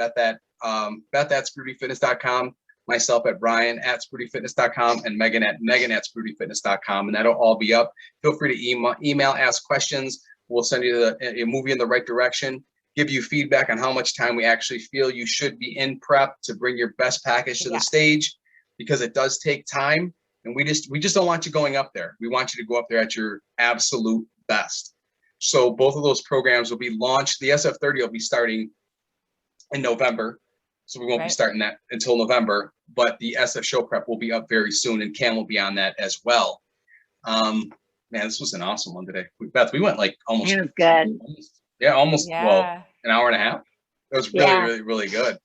SperdutiFitness.com, myself at Brian@SperdutiFitness.com, and Megan at SperdutiFitness.com, and that'll all be up. Feel free to email, ask questions. We'll send you move you in the right direction, give you feedback on how much time we actually feel you should be in prep to bring your best package to the stage, because it does take time, and we just don't want you going up there. We want you to go up there at your absolute best. So both of those programs will be launched. The SF30 will be starting in November, so we won't be starting that until November, but the SF Show Prep will be up very soon, and Cam will be on that as well. Man, this was an awesome one today. Beth, we went like almost.
It was good.
Well, an hour and a half. It was really good.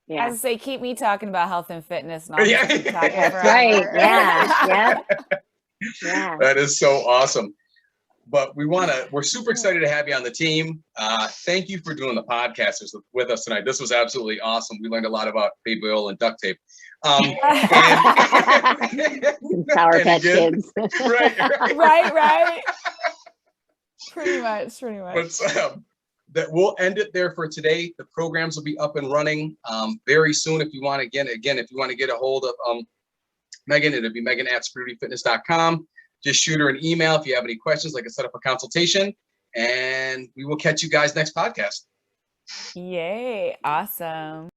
Yeah.
As I say, keep me talking about health and fitness. And all this
That's right. Yeah. Yeah.
That is so awesome. But we're super excited to have you on the team. Thank you for doing the podcast with us tonight. This was absolutely awesome. We learned a lot about baby oil and duct tape.
Sour Patch Kids.
Right. Pretty much.
But that we'll end it there for today. The programs will be up and running very soon. If you want to if you want to get a hold of Megan, it'll be Megan@SperdutiFitness.com. Just shoot her an email if you have any questions, like I set up a consultation, and we will catch you guys next podcast.
Yay. Awesome.